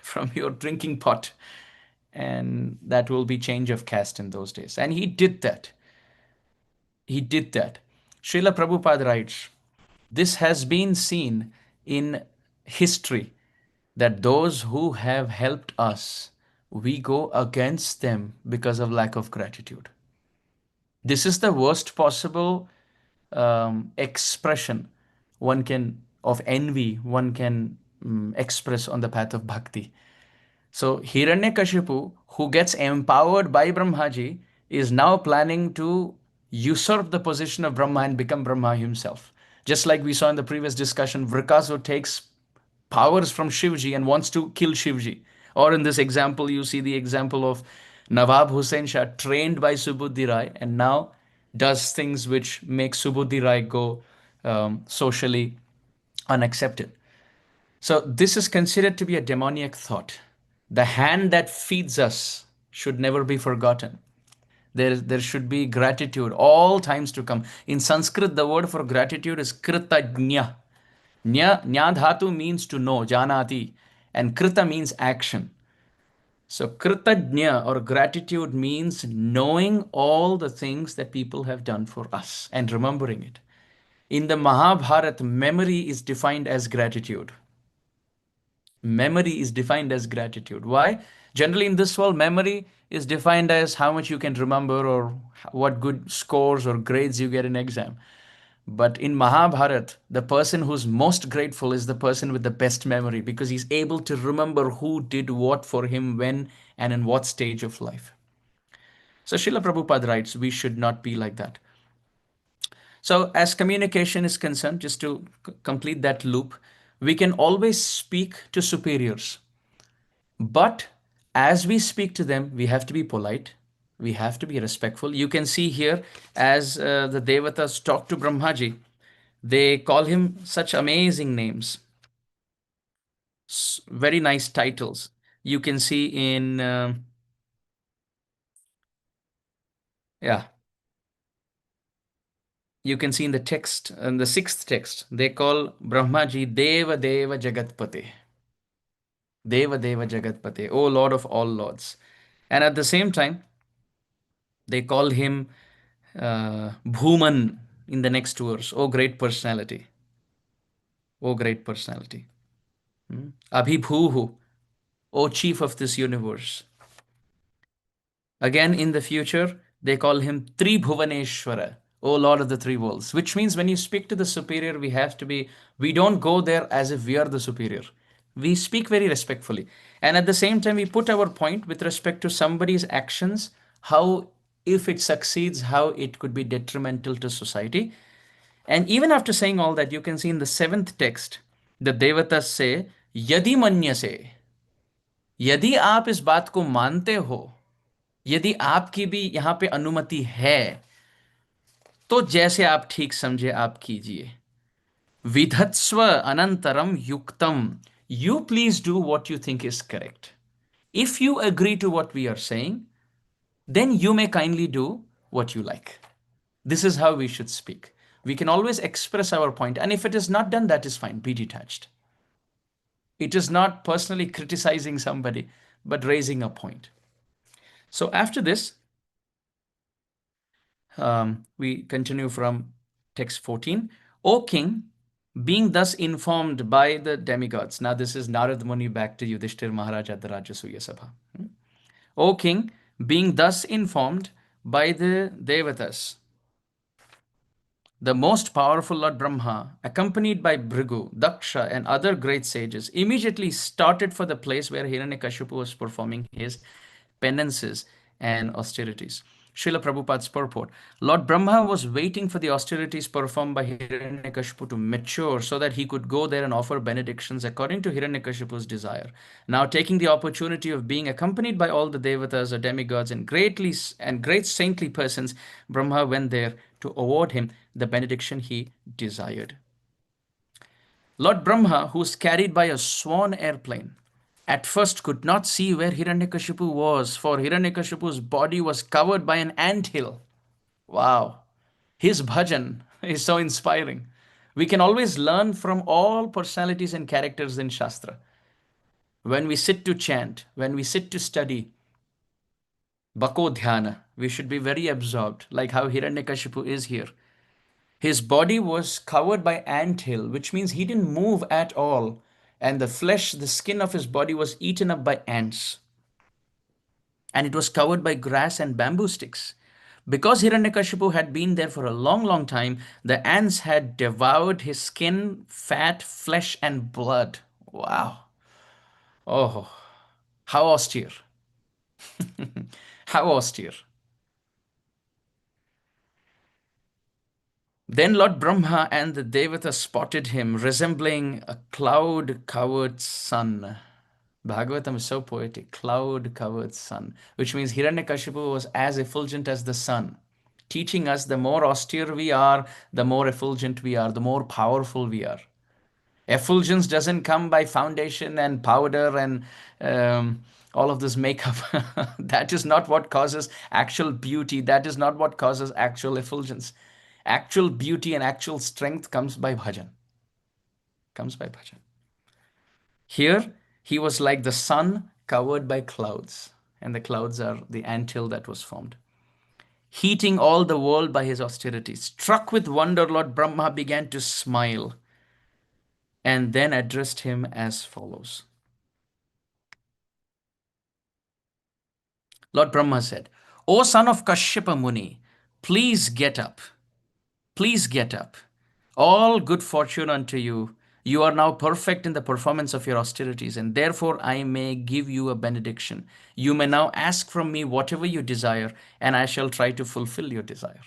from your drinking pot, and that will be change of caste in those days. And he did that. He did that. Srila Prabhupada writes, this has been seen in history that those who have helped us, we go against them because of lack of gratitude. This is the worst possible expression one can of envy one can express on the path of bhakti. So Hiranyakashipu, who gets empowered by Brahmaji, is now planning to usurp the position of Brahma and become Brahma himself. Just like we saw in the previous discussion, Vrikasu takes powers from Shivji and wants to kill Shivji. Or in this example, you see the example of Nawab Hussain Shah, trained by Subudhi Rai, and now does things which make Subudhi Rai go socially unaccepted. So this is considered to be a demoniac thought. The hand that feeds us should never be forgotten. There should be gratitude all times to come. In Sanskrit, the word for gratitude is kritagnya. Nya dhatu means to know, janati, and krita means action. So kritagnya or gratitude means knowing all the things that people have done for us and remembering it. In the Mahabharata, memory is defined as gratitude. Memory is defined as gratitude. Why? Generally, in this world, memory is defined as how much you can remember or what good scores or grades you get in exam. But in Mahabharata, the person who's most grateful is the person with the best memory because he's able to remember who did what for him, when, and in what stage of life. So Srila Prabhupada writes, we should not be like that. So as communication is concerned, just to complete that loop, we can always speak to superiors. But as we speak to them, we have to be polite. We have to be respectful. You can see here as the Devatas talk to Brahmaji, they call him such amazing names, very nice titles. You can see in, yeah, you can see in the text, in the sixth text, they call Brahmaji Deva Deva Jagatpate. Deva Deva Jagatpate, O Lord of all lords. And at the same time, they call him Bhuman in the next verse. O great personality. O great personality. Abhibhuhu, O chief of this universe. Again, in the future, they call him Tribhuvaneshwara, O Lord of the three worlds, which means when you speak to the superior, we don't go there as if we are the superior. We speak very respectfully. And at the same time, we put our point with respect to somebody's actions, how, if it succeeds, how it could be detrimental to society. And even after saying all that, you can see in the seventh text, the Devatas say, Yadi manyase, यदि आप इस बात को मानते हो, यदि आपकी भी यहां पे अनुमति है, तो जैसे आप ठीक समझे आप कीजिए. विधत्स्व अनंतरम युक्तम. You please do what you think is correct. If you agree to what we are saying, then you may kindly do what you like. This is how we should speak. We can always express our point, and if it is not done, that is fine. Be detached. It is not personally criticizing somebody, but raising a point. So after this, we continue from text 14. O king, being thus informed by the demigods. Now this is Narad Muni back to Yudhishthir Maharaj at the Rajasuya Sabha. O king, being thus informed by the Devatas, the most powerful Lord Brahma, accompanied by Bhrigu, Daksha, and other great sages, immediately started for the place where Hiranyakashipu was performing his penances and austerities. Srila Prabhupada's purport. Lord Brahma was waiting for the austerities performed by Hiranyakashipu to mature so that he could go there and offer benedictions according to Hiranyakashipu's desire. Now, taking the opportunity of being accompanied by all the devatas or demigods and great saintly persons, Brahma went there to award him the benediction he desired. Lord Brahma, who was carried by a swan airplane, at first could not see where Hiranyakashipu was, for Hiranyakashipu's body was covered by an anthill. Wow. His bhajan is so inspiring. We can always learn from all personalities and characters in Shastra. When we sit to chant, when we sit to study, Bhako Dhyana, we should be very absorbed, like how Hiranyakashipu is here. His body was covered by anthill, which means he didn't move at all. And the flesh, the skin of his body was eaten up by ants. And it was covered by grass and bamboo sticks. Because Hiranyakashipu had been there for a long, long time, the ants had devoured his skin, fat, flesh, and blood. Wow. Oh, how austere. How austere. Then Lord Brahma and the Devata spotted him, resembling a cloud-covered sun. Bhagavatam is so poetic, cloud-covered sun, which means Hiranyakashipu was as effulgent as the sun, teaching us the more austere we are, the more effulgent we are, the more powerful we are. Effulgence doesn't come by foundation and powder and all of this makeup. That is not what causes actual beauty. That is not what causes actual effulgence. Actual beauty and actual strength comes by bhajan. Comes by bhajan. Here, he was like the sun covered by clouds, and the clouds are the anthill that was formed. Heating all the world by his austerities. Struck with wonder, Lord Brahma began to smile and then addressed him as follows. Lord Brahma said, O son of Kashyapa Muni, please get up. Please get up. All good fortune unto you. You are now perfect in the performance of your austerities, and therefore I may give you a benediction. You may now ask from me whatever you desire, and I shall try to fulfill your desire.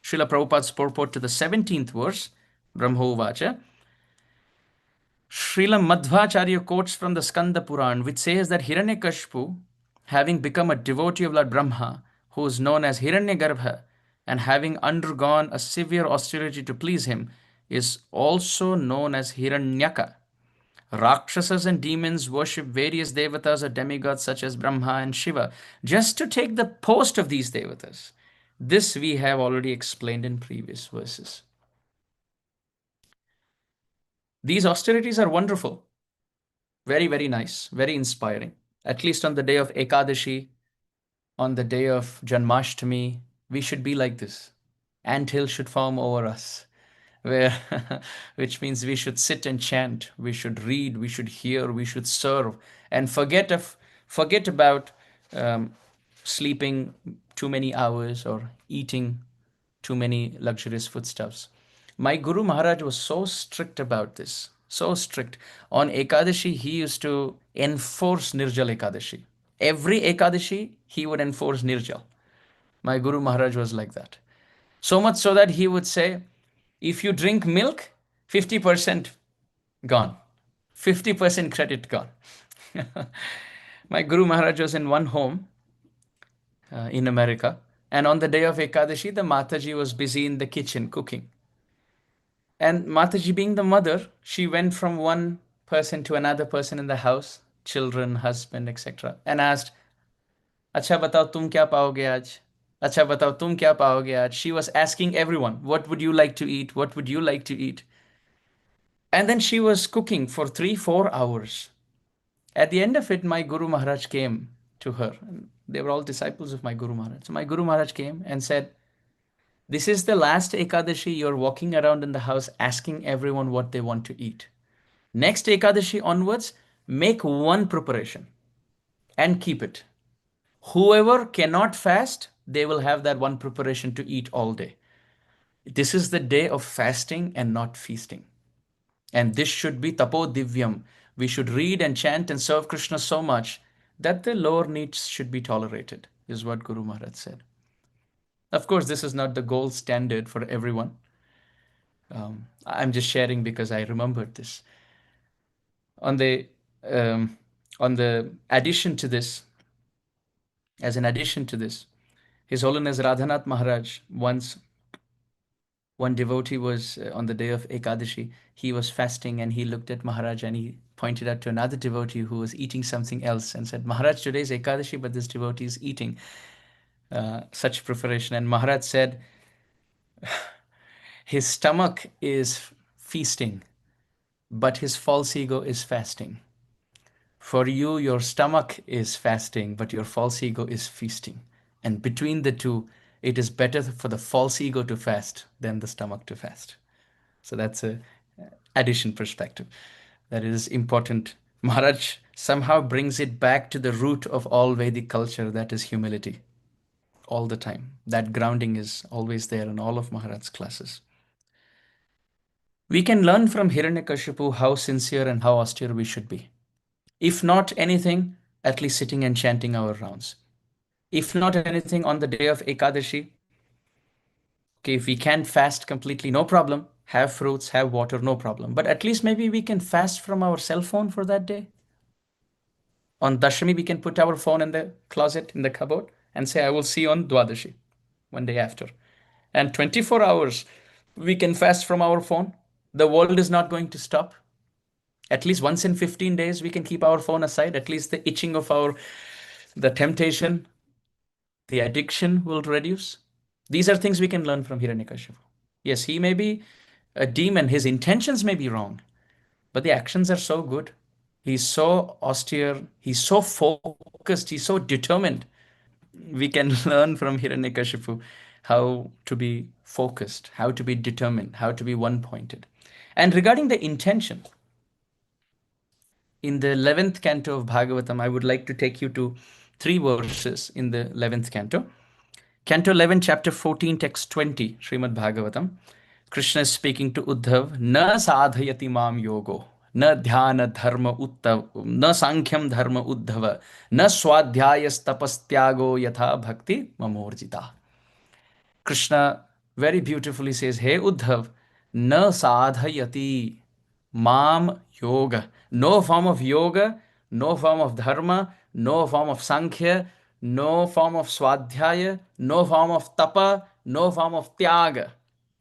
Srila Prabhupada's purport to the 17th verse, Brahmovacha. Srila Madhvacharya quotes from the Skanda Puran, which says that Hiranyakashipu, having become a devotee of Lord Brahma, who is known as Hiranyagarbha, and having undergone a severe austerity to please him, is also known as Hiranyaka. Rakshasas and demons worship various devatas or demigods such as Brahma and Shiva just to take the post of these devatas. This we have already explained in previous verses. These austerities are wonderful, very, very nice, very inspiring. At least on the day of Ekadashi, on the day of Janmashtami, we should be like this. Anthill should form over us, where, which means we should sit and chant, we should read, we should hear, we should serve, and forget about um, sleeping too many hours or eating too many luxurious foodstuffs. My Guru Maharaj was so strict about this, so strict. On Ekadashi, he used to enforce Nirjal Ekadashi. Every Ekadashi, he would enforce Nirjal. My Guru Maharaj was like that. So much so that he would say, if you drink milk, 50% gone, 50% credit gone. My Guru Maharaj was in one home in America, and on the day of Ekadashi, the Mataji was busy in the kitchen cooking. And Mataji, being the mother, she went from one person to another person in the house, children, husband, etc., and asked, अच्छा बताओ तुम क्या पाओगे आज अच्छा बताओ तुम क्या पाओगे आज She was asking everyone, what would you like to eat? What would you like to eat? And then she was cooking for 3-4 hours. At the end of it, my Guru Maharaj came to her. They were all disciples of my Guru Maharaj. So my Guru Maharaj came and said, this is the last Ekadashi. You're walking around in the house asking everyone what they want to eat. Next Ekadashi onwards, make one preparation and keep it. Whoever cannot fast, they will have that one preparation to eat all day. This is the day of fasting and not feasting. And this should be tapo divyam. We should read and chant and serve Krishna so much that the lower needs should be tolerated, is what Guru Maharaj said. Of course, this is not the gold standard for everyone. I'm just sharing because I remembered this. On the addition to this, as an addition to this, His Holiness Radhanath Maharaj, once one devotee was on the day of Ekadashi, he was fasting and he looked at Maharaj and he pointed out to another devotee who was eating something else and said, Maharaj, today is Ekadashi, but this devotee is eating such preparation. And Maharaj said, his stomach is feasting, but his false ego is fasting. For you, your stomach is fasting, but your false ego is feasting. And between the two, it is better for the false ego to fast than the stomach to fast. So that's a addition perspective. That is important. Maharaj somehow brings it back to the root of all Vedic culture, that is humility. All the time. That grounding is always there in all of Maharaj's classes. We can learn from Hiranyakashipu how sincere and how austere we should be. If not anything, at least sitting and chanting our rounds. If not anything, on the day of Ekadashi, okay, if we can't fast completely, no problem. Have fruits, have water, no problem. But at least maybe we can fast from our cell phone for that day. On Dashami, we can put our phone in the closet, in the cupboard, and say, I will see you on Dwadashi, one day after. And 24 hours, we can fast from our phone. The world is not going to stop. At least once in 15 days, we can keep our phone aside. At least the itching of the temptation, the addiction will reduce. These are things we can learn from Hiranyakashipu. Yes, he may be a demon. His intentions may be wrong, but the actions are so good. He's so austere. He's so focused. He's so determined. We can learn from Hiranyakashipu how to be focused, how to be determined, how to be one-pointed. And regarding the intention, in the 11th canto of Bhagavatam, I would like to take you to 3 verses in the 11th canto. Canto 11, chapter 14, text 20, Srimad Bhagavatam. Krishna is speaking to Uddhav, Na sadhayati mam yogo, na dhyana dharma uttav, na sankhyam dharma uddhava, na swadhyayas tapastyago yatha bhakti mamorjita. Krishna very beautifully says, Hey Uddhav, na sadhayati Mam yoga. No form of yoga, no form of dharma, no form of sankhya, no form of swadhyaya, no form of tapa, no form of tyaga.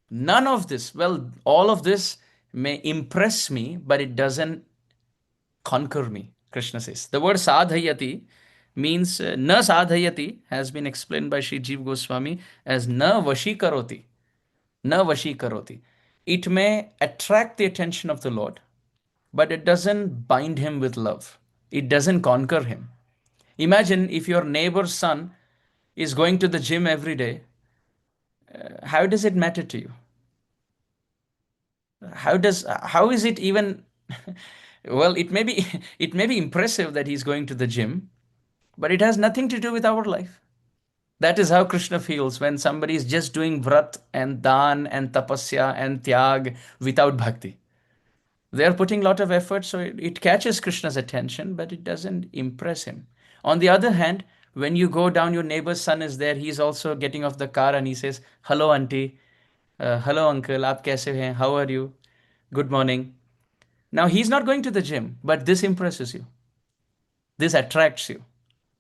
None of this. Well, all of this may impress me, but it doesn't conquer me, Krishna says. The word sadhayati means na sadhayati has been explained by Sri Jiva Goswami as na vashikaroti. Na vashikaroti. It may attract the attention of the Lord, but it doesn't bind him with love. It doesn't conquer him. Imagine if your neighbor's son is going to the gym every day. How does it matter to you? How is it even well, it may be impressive that he's going to the gym, but it has nothing to do with our life. That is how Krishna feels when somebody is just doing vrat and dan and tapasya and tyag without bhakti. They are putting a lot of effort, so it catches Krishna's attention, but it doesn't impress him. On the other hand, when you go down, your neighbor's son is there, he's also getting off the car and he says, "Hello, auntie. Hello, uncle. Aap kaise hain? How are you? Good morning." Now, he's not going to the gym, but this impresses you. This attracts you.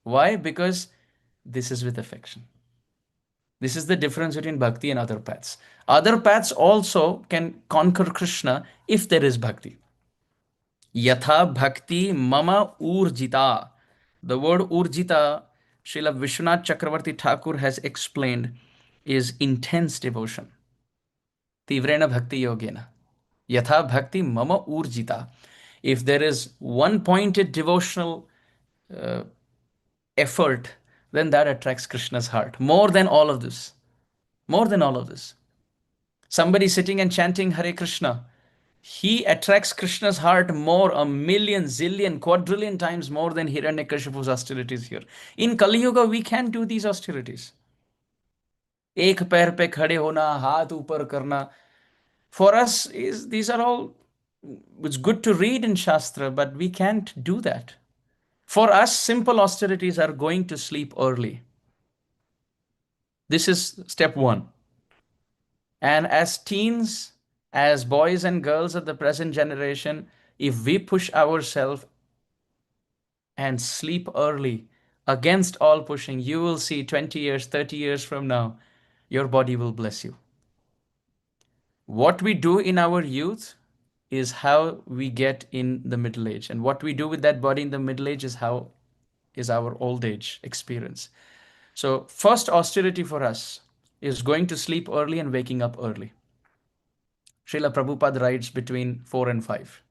Why? Because this is with affection. This is the difference between bhakti and other paths. Other paths also can conquer Krishna if there is bhakti. Yatha bhakti mama urjita. The word urjita, Srila Vishwanath Chakravarti Thakur has explained, is intense devotion. Tivrena bhakti yogena. Yatha bhakti mama urjita. If there is one pointed devotional effort, then that attracts Krishna's heart more than all of this. More than all of this. Somebody sitting and chanting Hare Krishna, he attracts Krishna's heart more, a million, zillion, quadrillion times more than Hiranyakashipu's austerities here. In Kali Yuga, we can't do these austerities. एक पैर पे खड़े होना, हाथ ऊपर करना. For us, these are all, it's good to read in Shastra, but we can't do that. For us, simple austerities are going to sleep early. This is step one. And as teens, as boys and girls of the present generation, if we push ourselves and sleep early against all pushing, you will see 20 years, 30 years from now, your body will bless you. What we do in our youth is how we get in the middle age. And what we do with that body in the middle age is how is our old age experience. So first austerity for us is going to sleep early and waking up early. Srila Prabhupada writes between 4 and 5.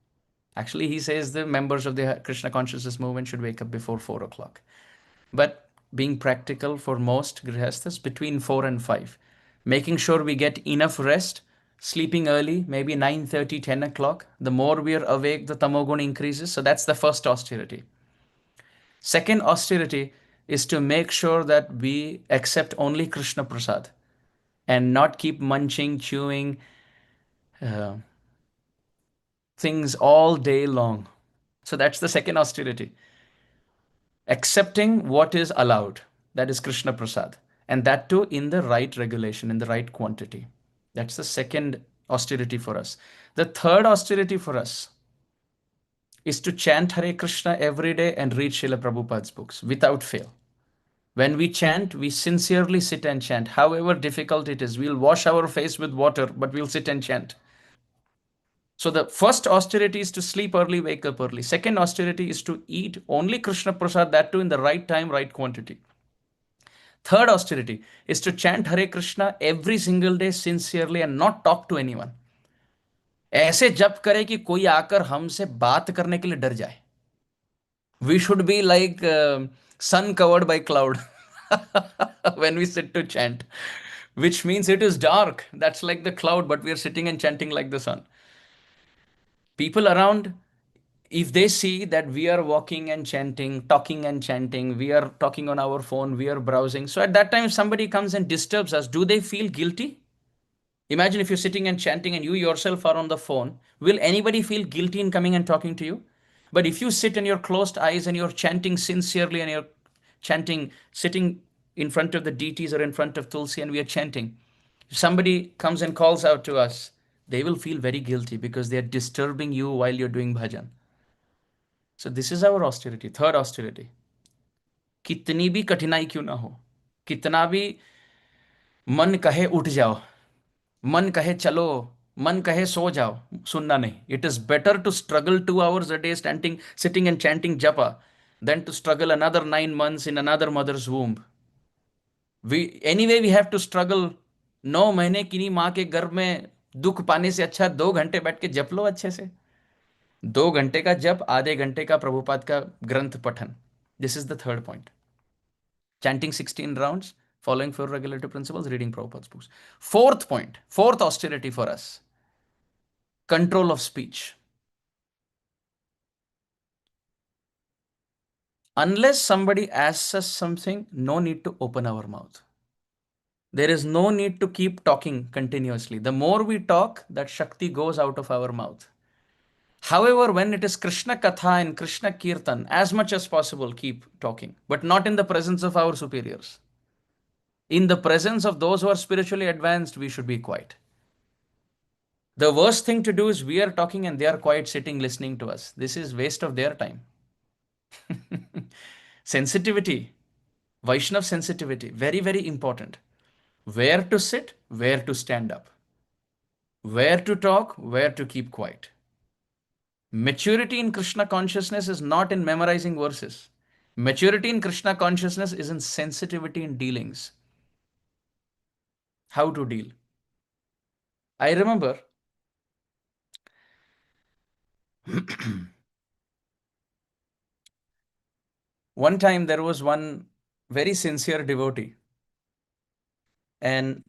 Actually, he says the members of the Krishna consciousness movement should wake up before 4 o'clock. But being practical for most grihasthas, between 4 and 5. Making sure we get enough rest, sleeping early, maybe 9:30, 10 o'clock. The more we are awake, the tamogun increases. So that's the first austerity. Second austerity is to make sure that we accept only Krishna Prasad and not keep munching, chewing things all day long. So that's the second austerity. Accepting what is allowed, that is Krishna Prasad, and that too in the right regulation, in the right quantity. That's the second austerity for us. The third austerity for us is to chant Hare Krishna every day and read Srila Prabhupada's books without fail. When we chant, we sincerely sit and chant. However difficult it is, we'll wash our face with water, but we'll sit and chant. So the first austerity is to sleep early, wake up early. Second austerity is to eat only Krishna Prasad, that too in the right time, right quantity. Third austerity is to chant Hare Krishna every single day sincerely and not talk to anyone. ऐसे जप करे कि कोई आकर हमसे बात करने के लिए डर जाए. We should be like sun covered by cloud when we sit to chant, which means it is dark. That's like the cloud, but we are sitting and chanting like the sun. People around, if they see that we are walking and chanting, talking and chanting, we are talking on our phone, we are browsing. So at that time, if somebody comes and disturbs us, do they feel guilty? Imagine if you're sitting and chanting and you yourself are on the phone. Will anybody feel guilty in coming and talking to you? But if you sit in your closed eyes and you're chanting sincerely and you're chanting, sitting in front of the deities or in front of Tulsi and we are chanting, if somebody comes and calls out to us, They will feel very guilty because they are disturbing you while you're doing bhajan. So this is our austerity. Third austerity. कितनी भी कठिनाई क्यों ना हो, कितना भी मन कहे उठ जाओ, मन कहे चलो, मन कहे सो जाओ, सुनना नहीं. It is better to struggle 2 hours a day standing, sitting and chanting japa than to struggle another 9 months in another mother's womb. We have to struggle 9 महीने किन्हीं माँ के गर्भ में दुख पाने से अच्छा 2 घंटे बैठ के जप लो अच्छे से. 2 घंटे का जप, आधे घंटे का प्रभुपाद का ग्रंथ पठन. This is the third point. Chanting 16 rounds, following 4 regulative principles, reading Prabhupada's books. Fourth point, fourth austerity for us, control of speech. Unless somebody asks us something, no need to open our mouth. There is no need to keep talking continuously. The more we talk, that Shakti goes out of our mouth. However, when it is Krishna Katha and Krishna Kirtan, as much as possible, keep talking, but not in the presence of our superiors. In the presence of those who are spiritually advanced, we should be quiet. The worst thing to do is we are talking and they are quiet, sitting, listening to us. This is waste of their time. Sensitivity, Vaishnav sensitivity, very, very important. Where to sit, where to stand up, where to talk, where to keep quiet. Maturity in Krishna consciousness is not in memorizing verses. Maturity in Krishna consciousness is in sensitivity in dealings. How to deal. I remember one time there was one very sincere devotee, and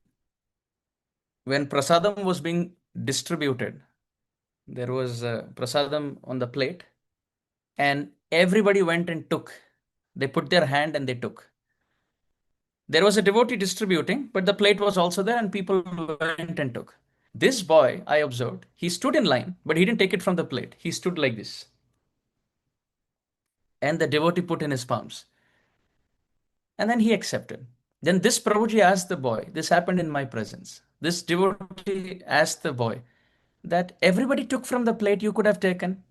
when prasadam was being distributed, there was prasadam on the plate, and everybody went and took. They put their hand and they took. There was a devotee distributing, but the plate was also there, and people went and took. This boy, I observed, he stood in line, but he didn't take it from the plate. He stood like this. And the devotee put in his palms. And then he accepted. Then this Prabhuji asked the boy, this happened in my presence. This devotee asked the boy that everybody took from the plate you could have taken.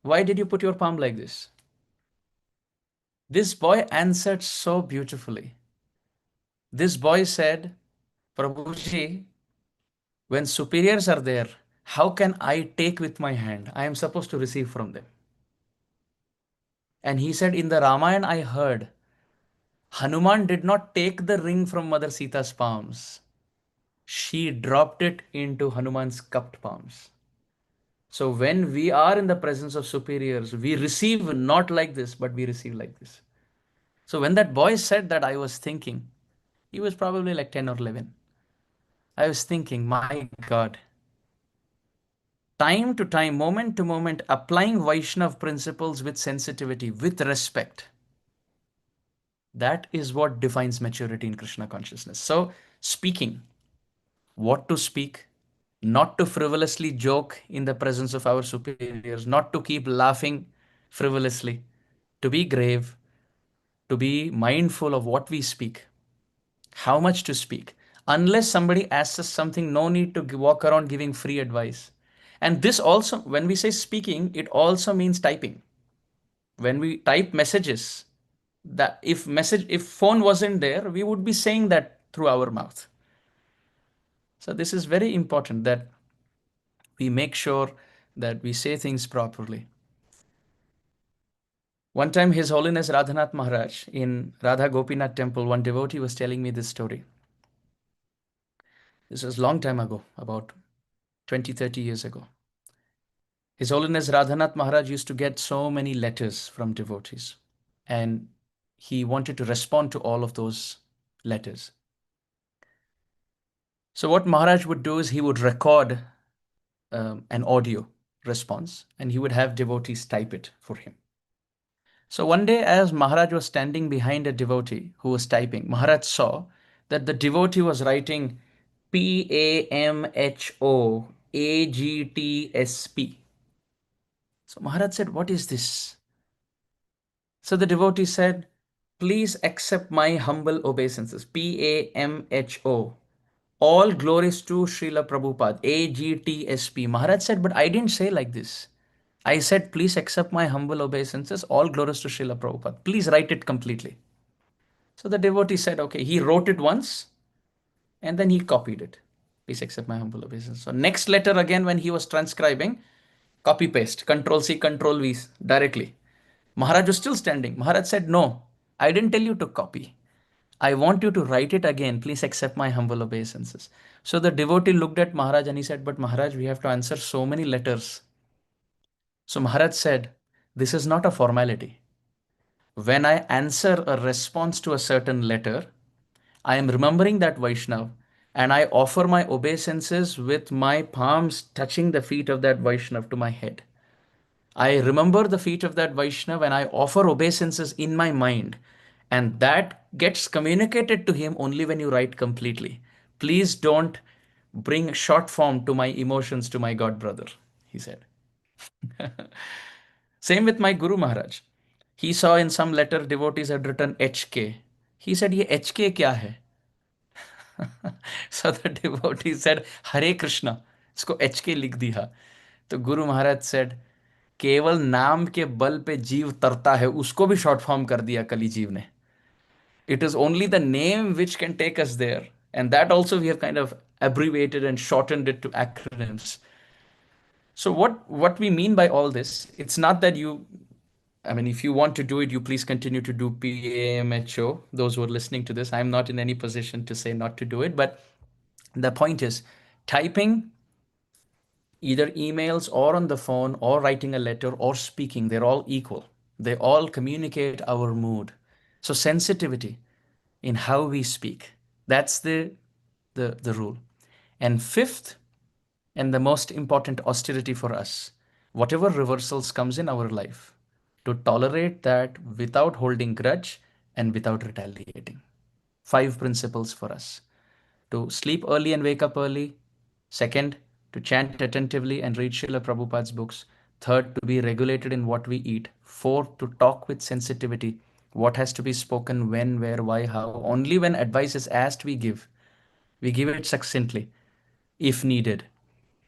Why did you put your palm like this? This boy answered so beautifully. This boy said, Prabhuji, when superiors are there, how can I take with my hand? I am supposed to receive from them. And he said, in the Ramayana I heard, Hanuman did not take the ring from Mother Sita's palms. She dropped it into Hanuman's cupped palms. So when we are in the presence of superiors, we receive not like this, but we receive like this. So when that boy said that, I was thinking, he was probably like 10 or 11. I was thinking, my God, time to time, moment to moment, applying Vaishnav principles with sensitivity, with respect. That is what defines maturity in Krishna consciousness. So speaking, what to speak, not to frivolously joke in the presence of our superiors, not to keep laughing frivolously, to be grave, to be mindful of what we speak, how much to speak. Unless somebody asks us something, no need to walk around giving free advice. And this also, when we say speaking, it also means typing. When we type messages, that if phone wasn't there, we would be saying that through our mouth. So this is very important that we make sure that we say things properly. One time, His Holiness Radhanath Maharaj in Radha Gopinath temple, one devotee was telling me this story. This was a long time ago, about 20, 30 years ago. His Holiness Radhanath Maharaj used to get so many letters from devotees, and he wanted to respond to all of those letters. So what Maharaj would do is he would record an audio response, and he would have devotees type it for him. So one day, as Maharaj was standing behind a devotee who was typing, Maharaj saw that the devotee was writing PAMHOAGTSP. So Maharaj said, what is this? So the devotee said, please accept my humble obeisances. PAMHO. All glories to Srila Prabhupada, AGTSP. Maharaj said, but I didn't say like this. I said, please accept my humble obeisances. All glories to Srila Prabhupada. Please write it completely. So the devotee said, okay. He wrote it once and then he copied it. Please accept my humble obeisance. So next letter again, when he was transcribing, copy paste, control C, control V directly. Maharaj was still standing. Maharaj said, no, I didn't tell you to copy. I want you to write it again. Please accept my humble obeisances. So the devotee looked at Maharaj and he said, but Maharaj, we have to answer so many letters. So Maharaj said, this is not a formality. When I answer a response to a certain letter, I am remembering that Vaishnav and I offer my obeisances with my palms touching the feet of that Vaishnav to my head. I remember the feet of that Vaishnav and I offer obeisances in my mind. And that gets communicated to him only when you write completely. Please don't bring short form to my emotions to my God brother, he said. Same with my Guru Maharaj. He saw in some letter devotees had written HK. He said, ये HK क्या है? So the devotee said, Hare Krishna. इसको HK लिख दिया. तो Guru Maharaj said, केवल नाम के बल पे जीव तरता है, उसको भी शॉर्ट फॉर्म कर दिया कली जीव ने. It is only the name which can take us there. And that also we have kind of abbreviated and shortened it to acronyms. So what we mean by all this, it's not that you, I mean, if you want to do it, you please continue to do PAMHO. Those who are listening to this, I'm not in any position to say not to do it. But the point is, typing either emails or on the phone or writing a letter or speaking, they're all equal. They all communicate our mood. So sensitivity in how we speak, that's the rule. And fifth, and the most important austerity for us, whatever reversals comes in our life, to tolerate that without holding grudge and without retaliating. 5 principles for us: to sleep early and wake up early. Second, to chant attentively and read Srila Prabhupada's books. Third, to be regulated in what we eat. Fourth, to talk with sensitivity. What has to be spoken, when, where, why, how. Only when advice is asked, we give. We give it succinctly, if needed.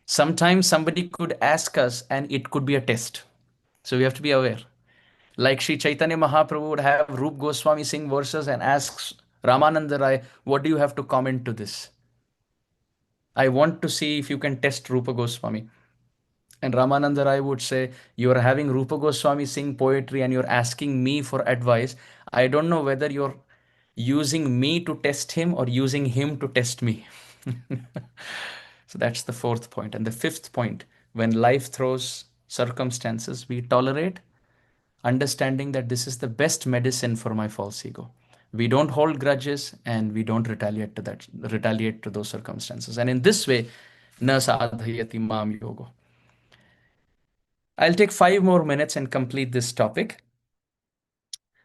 Sometimes somebody could ask us and it could be a test. So we have to be aware. Like Sri Chaitanya Mahaprabhu would have Rup Goswami sing verses and asks Ramananda Rai, what do you have to comment to this? I want to see if you can test Rupa Goswami. And Ramananda Rai would say, you are having Rupa Goswami sing poetry and you're asking me for advice. I don't know whether you're using me to test him or using him to test me. So that's the fourth point. And the fifth point, when life throws circumstances, we tolerate, understanding that this is the best medicine for my false ego. We don't hold grudges and we don't retaliate to those circumstances. And in this way, na sadhayati mam yogo. I'll take 5 more minutes and complete this topic.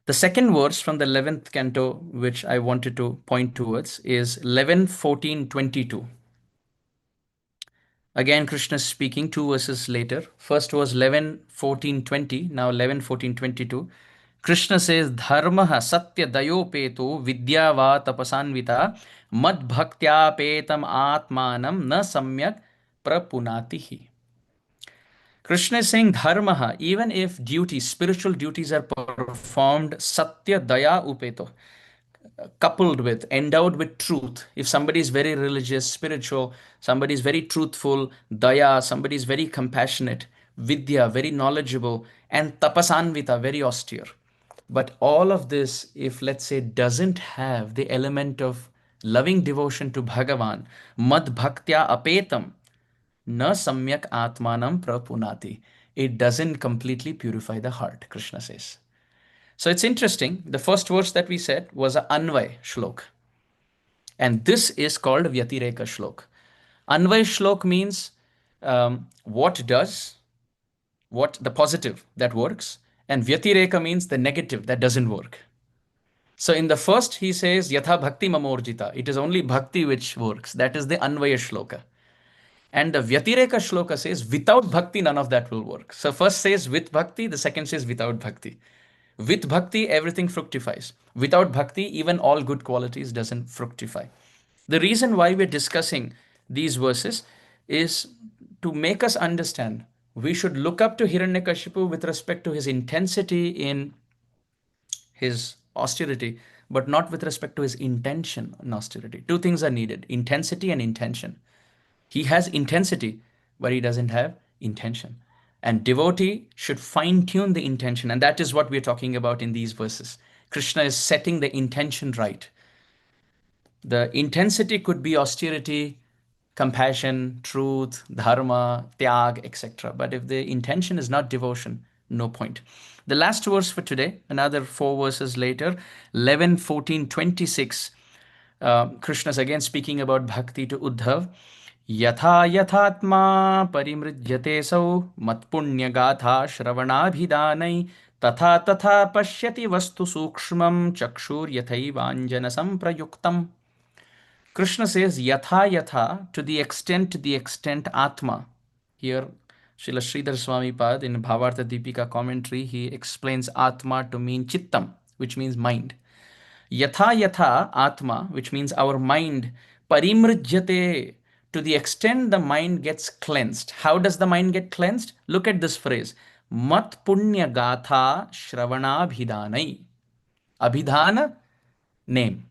The second verse from the 11th canto, which I wanted to point towards, is 11:14:22. Again, Krishna is speaking 2 verses later. First was 11:14:20, now 11:14:22. Krishna says, Dharmaha satya dayopeto vidyava tapasanvita mad bhaktyapetam atmanam na samyak prapunatihi. Krishna is saying dharma, even if duties, spiritual duties are performed satya daya upeto, coupled with, endowed with truth. If somebody is very religious, spiritual, somebody is very truthful, daya, somebody is very compassionate, vidya, very knowledgeable, and tapasanvita, very austere. But all of this, if let's say, doesn't have the element of loving devotion to Bhagavan, mad bhaktya apetam, na samyak atmanam prapunati. It doesn't completely purify the heart, Krishna says. So it's interesting. The first verse that we said was an Anvay shlok. And this is called Vyatireka shlok. Anvay shlok means what does, what the positive that works. And Vyatireka means the negative that doesn't work. So in the first, he says, Yatha Bhakti Mamorjita. It is only Bhakti which works. That is the Anvaya shloka. And the Vyatireka shloka says, without bhakti, none of that will work. So first says with bhakti, the second says without bhakti. With bhakti, everything fructifies. Without bhakti, even all good qualities doesn't fructify. The reason why we're discussing these verses is to make us understand we should look up to Hiranyakashipu with respect to his intensity in his austerity, but not with respect to his intention in austerity. Two things are needed: intensity and intention. He has intensity, but he doesn't have intention. And devotee should fine tune the intention. And that is what we're talking about in these verses. Krishna is setting the intention right. The intensity could be austerity, compassion, truth, dharma, tyag, etc. But if the intention is not devotion, no point. The last verse for today, another four verses later, 11, 14, 26. Krishna is again speaking about bhakti to Uddhav. Yatha yathatma parimridyate sau matpunya gatha shravanabhidanai tatha tatha pashyati vastu sukshmam chakshur yathaivanjana samprayuktam. Krishna says yatha yatha, to the extent atma. Here, Srila Sridhar Swami Pad in Bhavartha Deepika commentary, he explains atma to mean chittam, which means mind. Yatha yatha atma, which means our mind, parimrijyate, to the extent the mind gets cleansed. How does the mind get cleansed? Look at this phrase. Mat punya gatha shravanabhidanai. Abhidhana, name.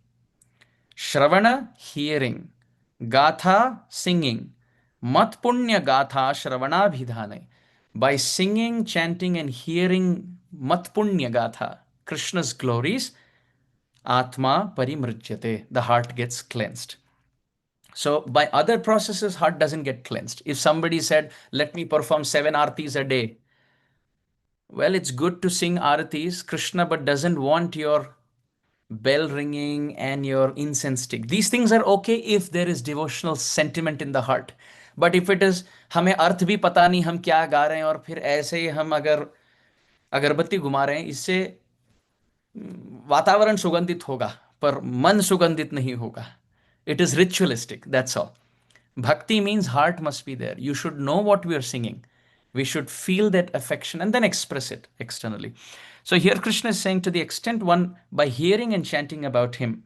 Shravana, hearing. Gatha, singing. Mat punya gatha shravanabhidhanai. By singing, chanting, and hearing Mat punya gatha, Krishna's glories, Atma parimrujyate, the heart gets cleansed. So by other processes, heart doesn't get cleansed. If somebody said, let me perform 7 artis a day, well, it's good to sing artis, Krishna, but doesn't want your bell ringing and your incense stick. These things are okay if there is devotional sentiment in the heart. But if it is, हमें अर्थ भी पता नहीं हम क्या गा रहे हैं और फिर ऐसे ही हम अगर अगरबत्ती घुमा रहे हैं, इससे वातावरण सुगंधित होगा पर मन सुगंधित नहीं होगा. It is ritualistic, that's all. Bhakti means heart must be there. You should know what we are singing. We should feel that affection and then express it externally. So here Krishna is saying, to the extent one, by hearing and chanting about him,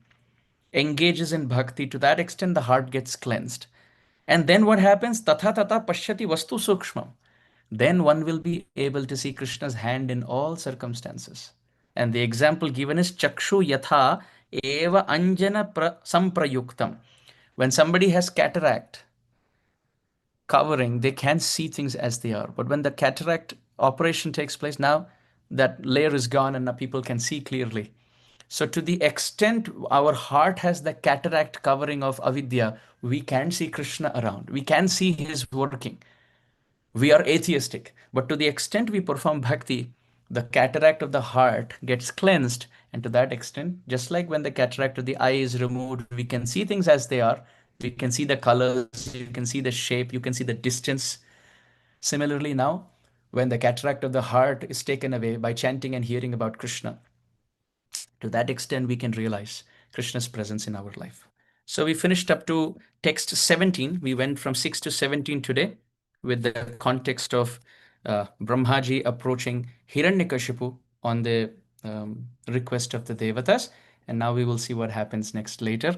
engages in bhakti, to that extent the heart gets cleansed. And then what happens? Tatha tata pashyati vastu sukshmam. Then one will be able to see Krishna's hand in all circumstances. And the example given is chakshu yatha eva anjana samprayuktam. When somebody has cataract covering, they can't see things as they are. But when the cataract operation takes place, now that layer is gone and now people can see clearly. So to the extent our heart has the cataract covering of avidya, we can see Krishna around. We can see his working. We are atheistic. But to the extent we perform bhakti, the cataract of the heart gets cleansed. And to that extent, just like when the cataract of the eye is removed, we can see things as they are. We can see the colors, you can see the shape, you can see the distance. Similarly, now, when the cataract of the heart is taken away by chanting and hearing about Krishna, to that extent we can realize Krishna's presence in our life. So we finished up to text 17. We went from 6 to 17 today with the context of Brahmaji approaching Hiranyakashipu on the request of the Devatas. And now we will see what happens next later.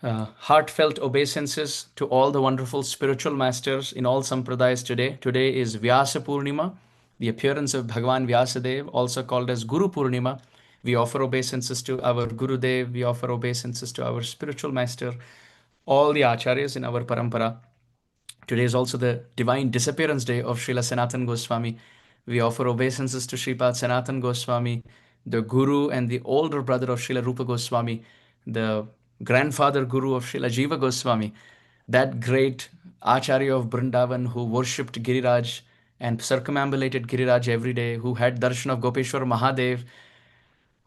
Heartfelt obeisances to all the wonderful spiritual masters in all sampradayas today. Today is Vyasa Purnima, the appearance of Bhagavan Vyasadev, also called as Guru Purnima. We offer obeisances to our Gurudev, we offer obeisances to our spiritual master, all the acharyas in our parampara. Today is also the divine disappearance day of Srila Sanatan Goswami. We offer obeisances to Sripad Sanatan Goswami, the guru and the older brother of Srila Rupa Goswami, the grandfather guru of Srila Jiva Goswami, that great Acharya of Vrindavan who worshipped Giriraj and circumambulated Giriraj every day, who had darshan of Gopeshwar Mahadev,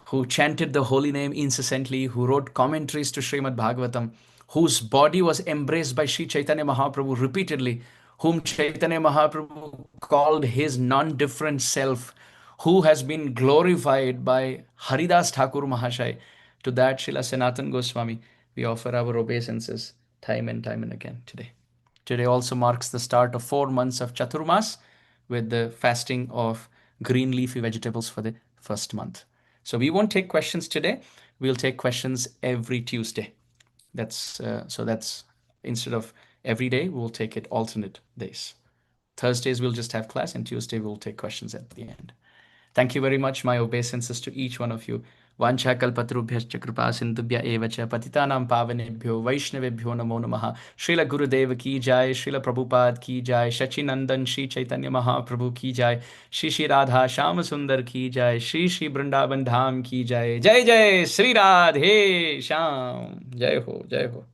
who chanted the holy name incessantly, who wrote commentaries to Srimad Bhagavatam, whose body was embraced by Sri Chaitanya Mahaprabhu repeatedly, whom Chaitanya Mahaprabhu called his non-different self, who has been glorified by Haridas Thakur Mahashai. To that Srila Sanatan Goswami, we offer our obeisances time and time and again today. Today also marks the start of 4 months of Chaturmas with the fasting of green leafy vegetables for the first month. So we won't take questions today. We'll take questions every Tuesday. That's instead of every day, we'll take it alternate days. Thursdays we'll just have class, and Tuesday we'll take questions at the end. Thank you very much. My obeisances to each one of you. Vancha kalpatarubhyascha kripa sindhubhya eva cha patitanam pavanebhyo vaishnavebhyo namo namaha. Srila Gurudev ki jai, Srila Prabhupada ki jai, Shachinandan Shri Chaitanya Mahaprabhu ki jai, Shri Shri Radha Shama Sundar ki jai, Shri Shri Vrindavan Dham ki jai. Jai Jai Sri Radhe Sham. Jai ho, Jai ho.